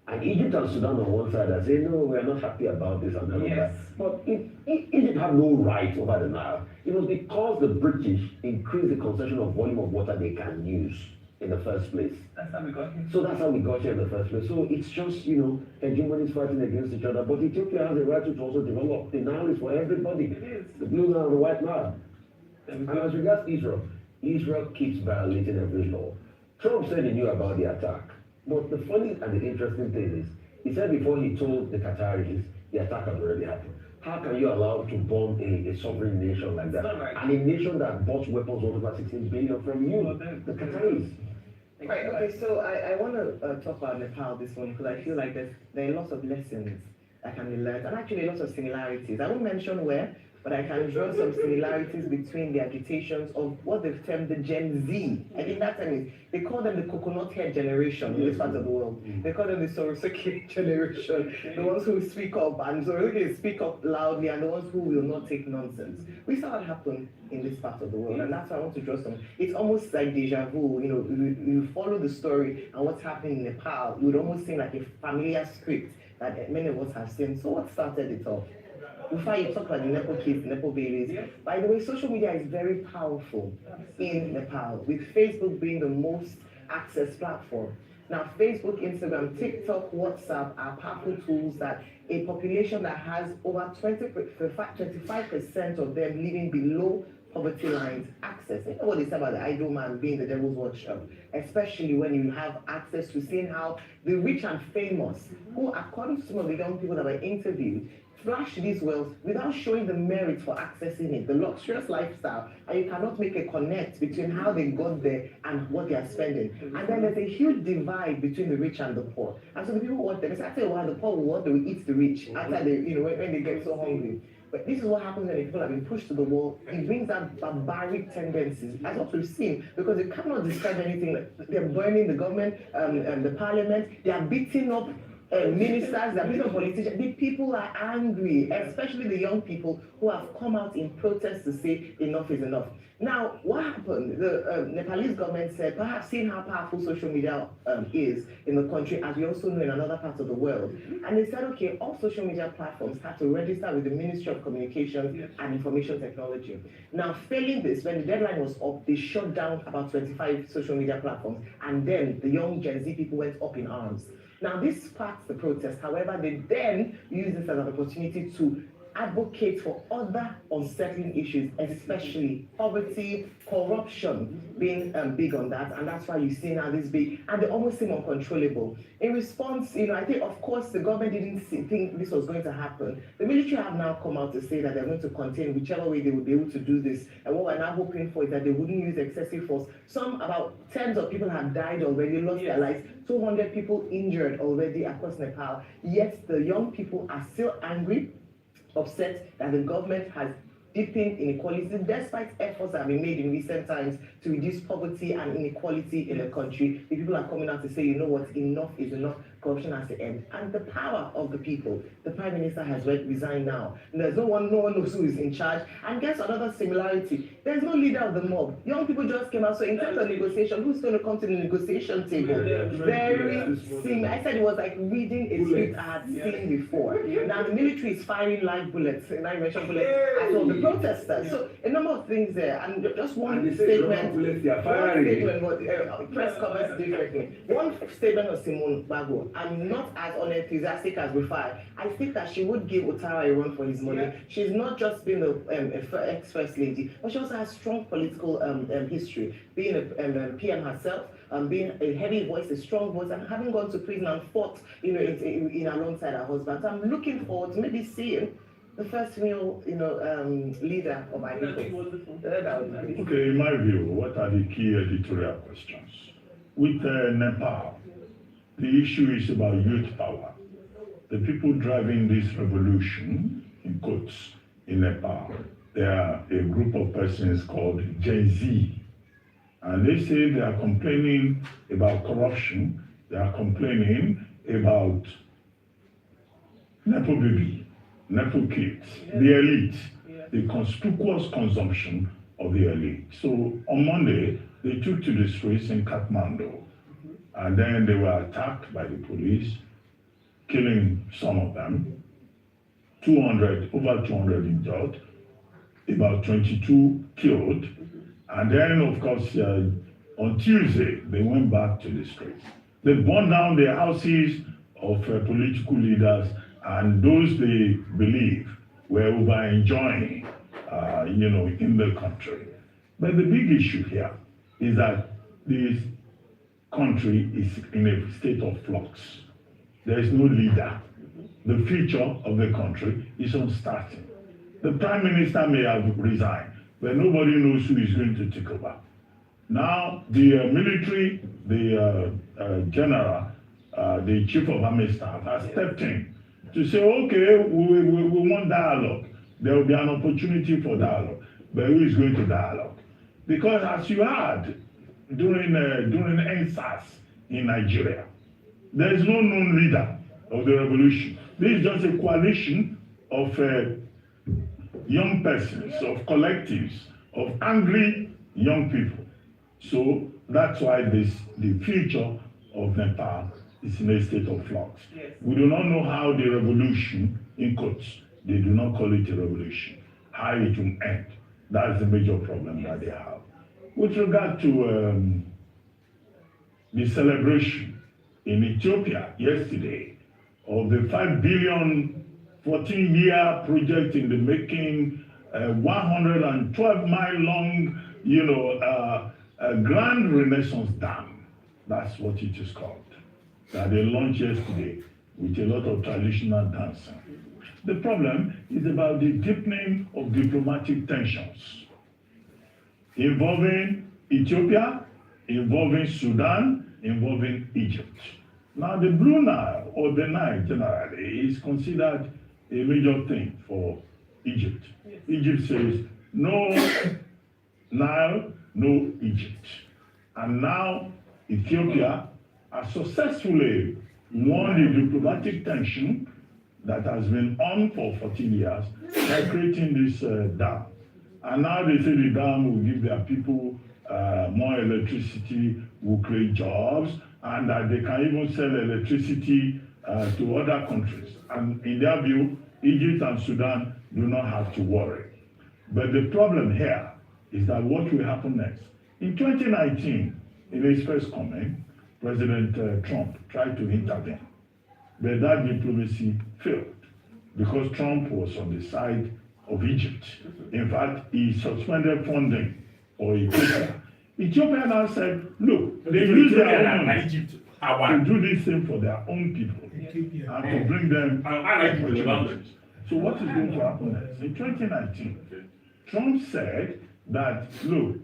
[SPEAKER 12] And Egypt and Sudan on one side are saying, no, we are not happy about this and all of that. But Egypt had no right over the Nile. It was because the British increased the concession of volume of water they can use in the first place.
[SPEAKER 4] That's how we got here.
[SPEAKER 12] So that's how we got here in the first place. So it's just, hegemonies fighting against each other. But Ethiopia has a right to also develop. The Nile is for everybody. It is. The Blue Nile and the White Nile. And as regards Israel, Israel keeps violating every law. Trump said he knew about the attack. But the funny and the interesting thing is, he said before he told the Qataris, the attack had already happened. How can you allow to bomb a sovereign nation like that? Right. And a nation that bought weapons worth over 16 billion from you, the Qataris.
[SPEAKER 4] Right, okay, so I want to talk about Nepal this one, because I feel like there are lots of lessons that can be learned, and actually lots of similarities. I won't mention where, but I can draw some similarities between the agitations of what they've termed the Gen Z. I think that time is, they call them the coconut head generation in this part of the world. They call them the Sorosuke generation, the ones who speak up, and Sorosuke speak up loudly, and the ones who will not take nonsense. We saw that happen in this part of the world, and that's why I want to draw some. It's almost like deja vu. You know, you follow the story and what's happening in Nepal, it would almost seem like a familiar script that many of us have seen. So what started it off? Before you talk about the Nepo kids, Nepo babies, by the way, social media is very powerful in Nepal, with Facebook being the most accessed platform. Now, Facebook, Instagram, TikTok, WhatsApp are powerful tools that a population that has over 25% of them living below poverty lines access. You know what they say about the idle man being the devil's workshop, especially when you have access to seeing how the rich and famous, who according to some of the young people that were interviewed, flash this wealth without showing the merit for accessing it, the luxurious lifestyle, and you cannot make a connect between how they got there and what they are spending. And then there's a huge divide between the rich and the poor. And so the people want them. It's after a while, the poor will want to eat the rich after they, you know, when they get so hungry. But this is what happens when people have been pushed to the wall. It brings out barbaric tendencies, as what we've seen, because they cannot describe anything. They're burning the government, the parliament, they are beating up ministers, they're beating up politicians. The people are angry, especially the young people who have come out in protest to say enough is enough. Now, what happened? The Nepalese government said, perhaps seeing how powerful social media is in the country, as we also know in another parts of the world, and they said, okay, all social media platforms have to register with the Ministry of Communications and Information Technology. Now, failing this, when the deadline was up, they shut down about 25 social media platforms, and then the young Gen Z people went up in arms. Now, this sparked the protest. However, they then used this as an opportunity to advocate for other unsettling issues, especially poverty, corruption being big on that, and that's why you see now this big, and they almost seem uncontrollable. In response, you know, I think, of course, the government didn't think this was going to happen. The military have now come out to say that they're going to contain whichever way they would be able to do this, and what we're now hoping for is that they wouldn't use excessive force. About tens of people have died already, lost their lives, 200 people injured already across Nepal, yet the young people are still angry, upset that the government has deepened inequality, despite efforts that have been made in recent times to reduce poverty and inequality in the country. The people are coming out to say, you know what, enough is enough, corruption has to end. And the power of the people, the Prime Minister has resigned now. And there's no one knows who is in charge. And guess another similarity, there's no leader of the mob. Young people just came out, so in terms of negotiation, who's going to come to the negotiation table? Very similar. I said it was like reading a script I had seen before. Now the military is firing live bullets, and I mentioned bullets, as well the protesters. So a number of things there, and just one statement, press covers differently. One statement of Simone Bagbo, I'm not as unenthusiastic as before. I think that she would give Ouattara a run for his money. She's not just been the ex-first lady, but she also has strong political history, being a PM herself, being a heavy voice, a strong voice, and having gone to prison and fought, you know, in alongside her husband. So I'm looking forward to maybe seeing the first female, leader of my people.
[SPEAKER 10] Okay, in my view, what are the key editorial questions? With Nepal, the issue is about youth power. The people driving this revolution, in quotes, in Nepal, they are a group of persons called Gen Z. And they say they are complaining about corruption, they are complaining about Nepo baby, Nepo kids, the elite, the conspicuous consumption of the elite. So on Monday, they took to the streets in Kathmandu, and then they were attacked by the police, killing some of them, over 200 injured, about 22 killed, and then, of course, on Tuesday, they went back to the streets. They burned down the houses of political leaders and those they believe were over-enjoying, in the country. But the big issue here is that this country is in a state of flux. There is no leader. The future of the country is uncertain. The Prime Minister may have resigned, but nobody knows who is going to take over. Now, the military, the general, the chief of army staff has stepped in to say, okay, we want dialogue. there will be an opportunity for dialogue. But who is going to dialogue? Because as you heard during NSAS in Nigeria, there is no known leader of the revolution. This is just a coalition of young persons, of collectives, of angry young people. So that's why the future of Nepal is in a state of flux.
[SPEAKER 1] Yes.
[SPEAKER 10] We do not know how the revolution, in quotes, they do not call it a revolution, how it will end. That's the major problem that they have. With regard to the celebration in Ethiopia yesterday of the 5 billion 14-year project in the making, 112-mile long, Grand Renaissance Dam. That's what it is called. That they launched yesterday with a lot of traditional dancing. The problem is about the deepening of diplomatic tensions involving Ethiopia, involving Sudan, involving Egypt. Now, the Blue Nile, or the Nile generally, is considered a major thing for Egypt. Yes. Egypt says, no Nile, no Egypt. And now, Ethiopia has successfully won the diplomatic tension that has been on for 14 years by creating this dam. And now they say the dam will give their people more electricity, will create jobs, and that they can even sell electricity to other countries. And in their view, Egypt and Sudan do not have to worry. But the problem here is that what will happen next? In 2019, in his first comment, President Trump tried to intervene. But that diplomacy failed because Trump was on the side of Egypt. In fact, he suspended funding for Ethiopia. Ethiopia now said, look, they use their own money to do this thing for their own people and to bring them opportunities. So what is going to happen next? In 2019, Trump said that, look,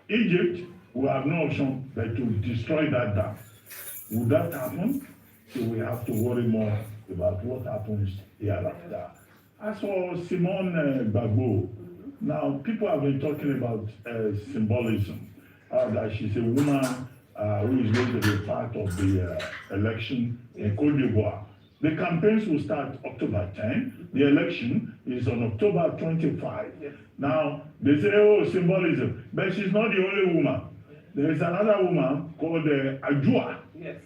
[SPEAKER 10] Egypt will have no option but to destroy that dam. Would that happen? So we have to worry more about what happens hereafter. As for Simone Gbagbo, now people have been talking about symbolism, that she's a woman who is going to be part of the election in Côte d'Ivoire. The campaigns will start October 10. The election is on October 25. Now, they say, oh, symbolism. But she's not the only woman. There is another woman called Ajua,
[SPEAKER 1] yes.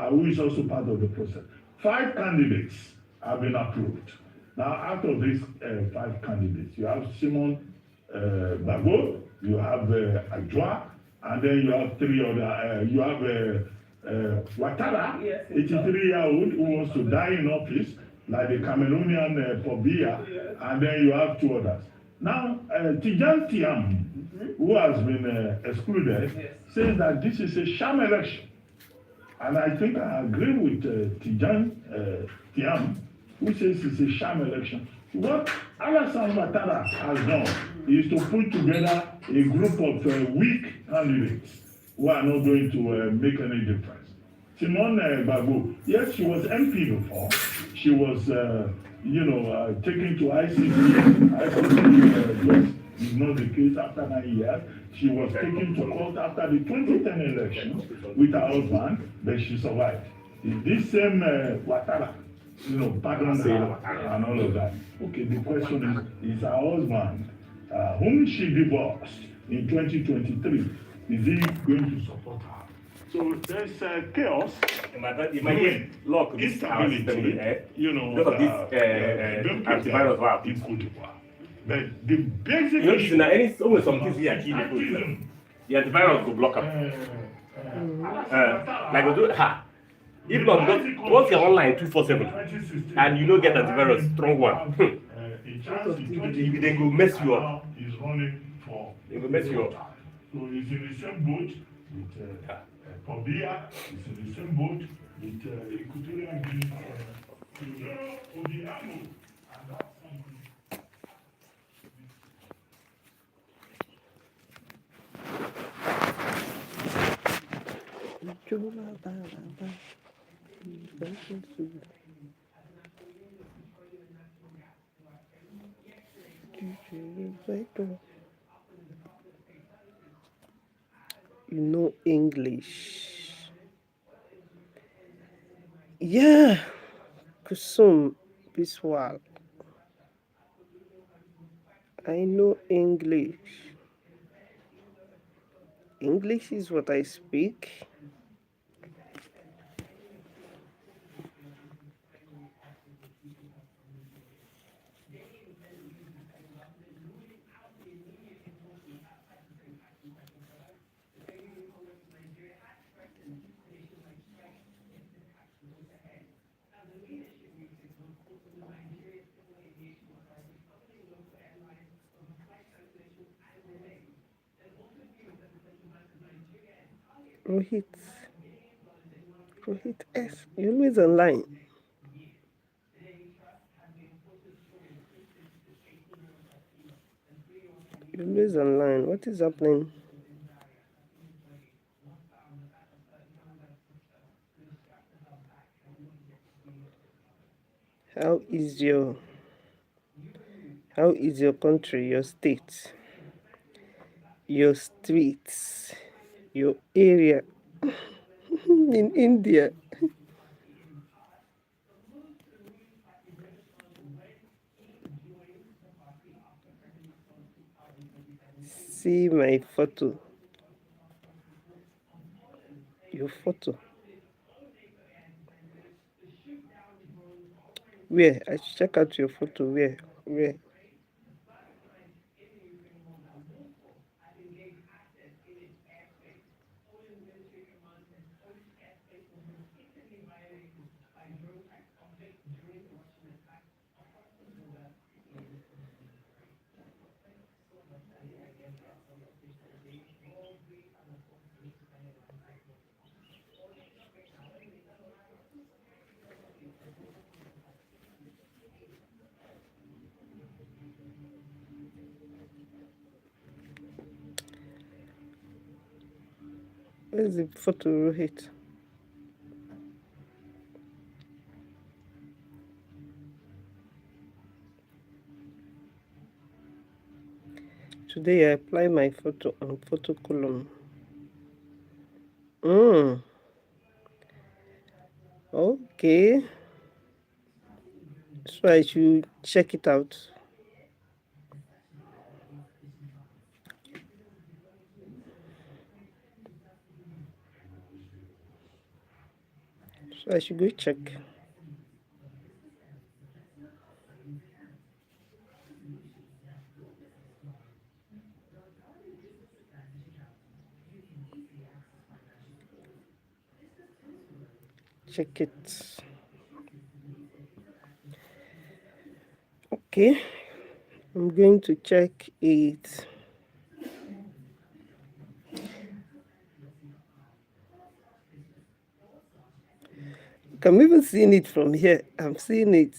[SPEAKER 10] Who is also part of the process. 5 candidates have been approved. Now, out of these 5 candidates, you have Simone Gbagbo, you have Ajua, and then you have 3 other, you have Ouattara, yes, 83-year-old who wants to die in office, like the Cameroonian Paul Biya, yes. And then you have 2 others. Now, Tidjane Thiam, who has been excluded, yes. Says that this is a sham election. And I think I agree with Tidjane Thiam, who says it's a sham election. What Alassane Ouattara has done is to put together a group of weak candidates who are not going to make any difference. Simone Gbagbo, yes, she was MP before. She was, taken to ICC. ICC is not the case after 9 years. She was taken to court after the 2010 election with her husband, but she survived. This same Ouattara, pardoned her and all of that. Okay, the question is her husband, whom she divorced in 2023, is he going to support her? So there's chaos,
[SPEAKER 13] imagine lock this
[SPEAKER 10] instability,
[SPEAKER 13] because of this antivirus wow.
[SPEAKER 10] in Côte d'Ivoire. But the basic
[SPEAKER 13] issue, it's always some things here key the antivirus will block up. Like we do if not, once you're online 247 and you don't get antivirus, strong one, they go mess you up. They will mess you up.
[SPEAKER 10] So it's in the same boat with Paul Biya, it's in the same boat with Equatorial Guinea, Odiamo, and that's something.
[SPEAKER 9] You know English. Yeah, Kusum Biswal. I know English. English is what I speak. Rohit. Rohit S. You're always online. You're always online. What is happening? How is your country, your state, your streets, your area in India? See my photo. Your photo. Where? I should check out your photo. Where? Where? Where's the photo, Rohit? Today I apply my photo on photo column. Okay. So I should check it out. So I should go check. Check it. Okay. I'm going to check it. I'm even seeing it from here. I'm seeing it.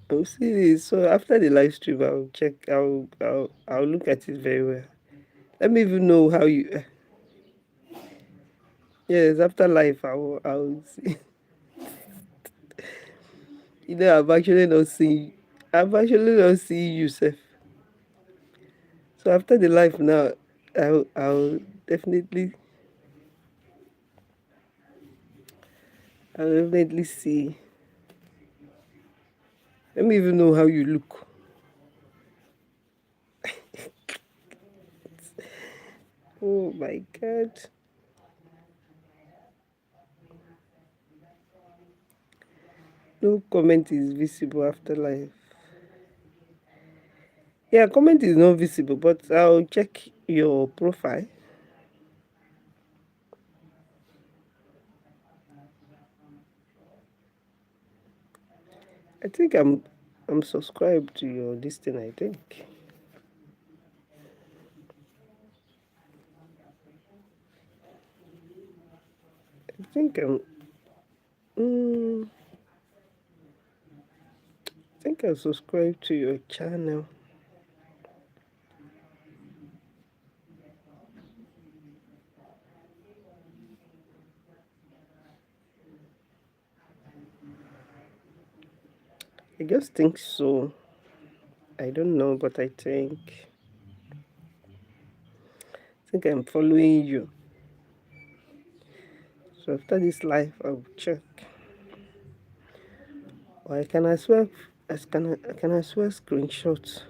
[SPEAKER 9] I'm seeing it. So after the live stream, I'll check. I'll look at it very well. Let me even know how you. Yes, after live, I'll see. You know, I've actually not seen you, Seth. So after the live now, I'll definitely see. Let me even know how you look. Oh my God. No comment is visible after live. Yeah, comment is not visible, but I'll check your profile. I think I'm subscribed to your listing, I think. I think I'm subscribed to your channel. I just think so. I don't know, but I think I'm following you. So after this live, I'll check. Or I can as well, I can as well screenshot.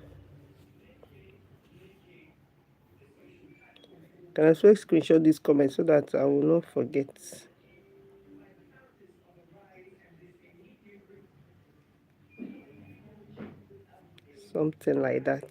[SPEAKER 9] Can as well screenshot this comment so that I will not forget. Something like that.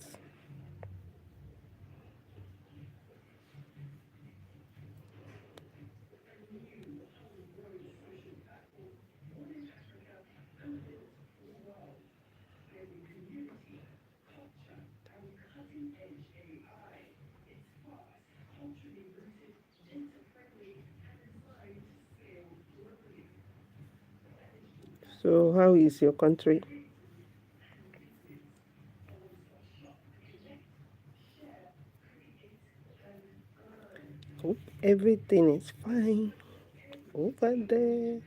[SPEAKER 9] So how is your country? Hope everything is fine over there.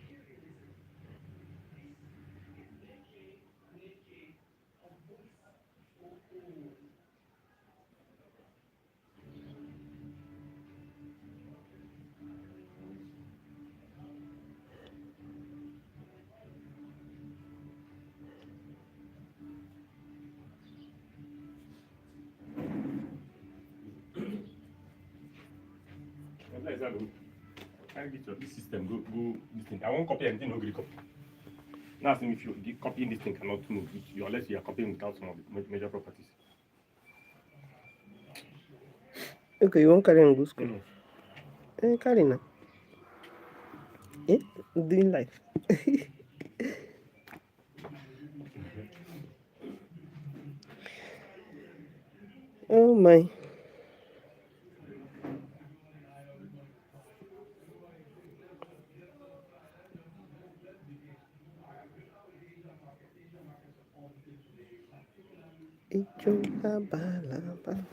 [SPEAKER 13] This system go this thing. I won't copy anything, no copy. Now asking if you copying this thing cannot move unless you are copying without some of the major properties.
[SPEAKER 9] Okay, you won't carry on go school. Carry now. Doing life. Oh my. Ijo balaba.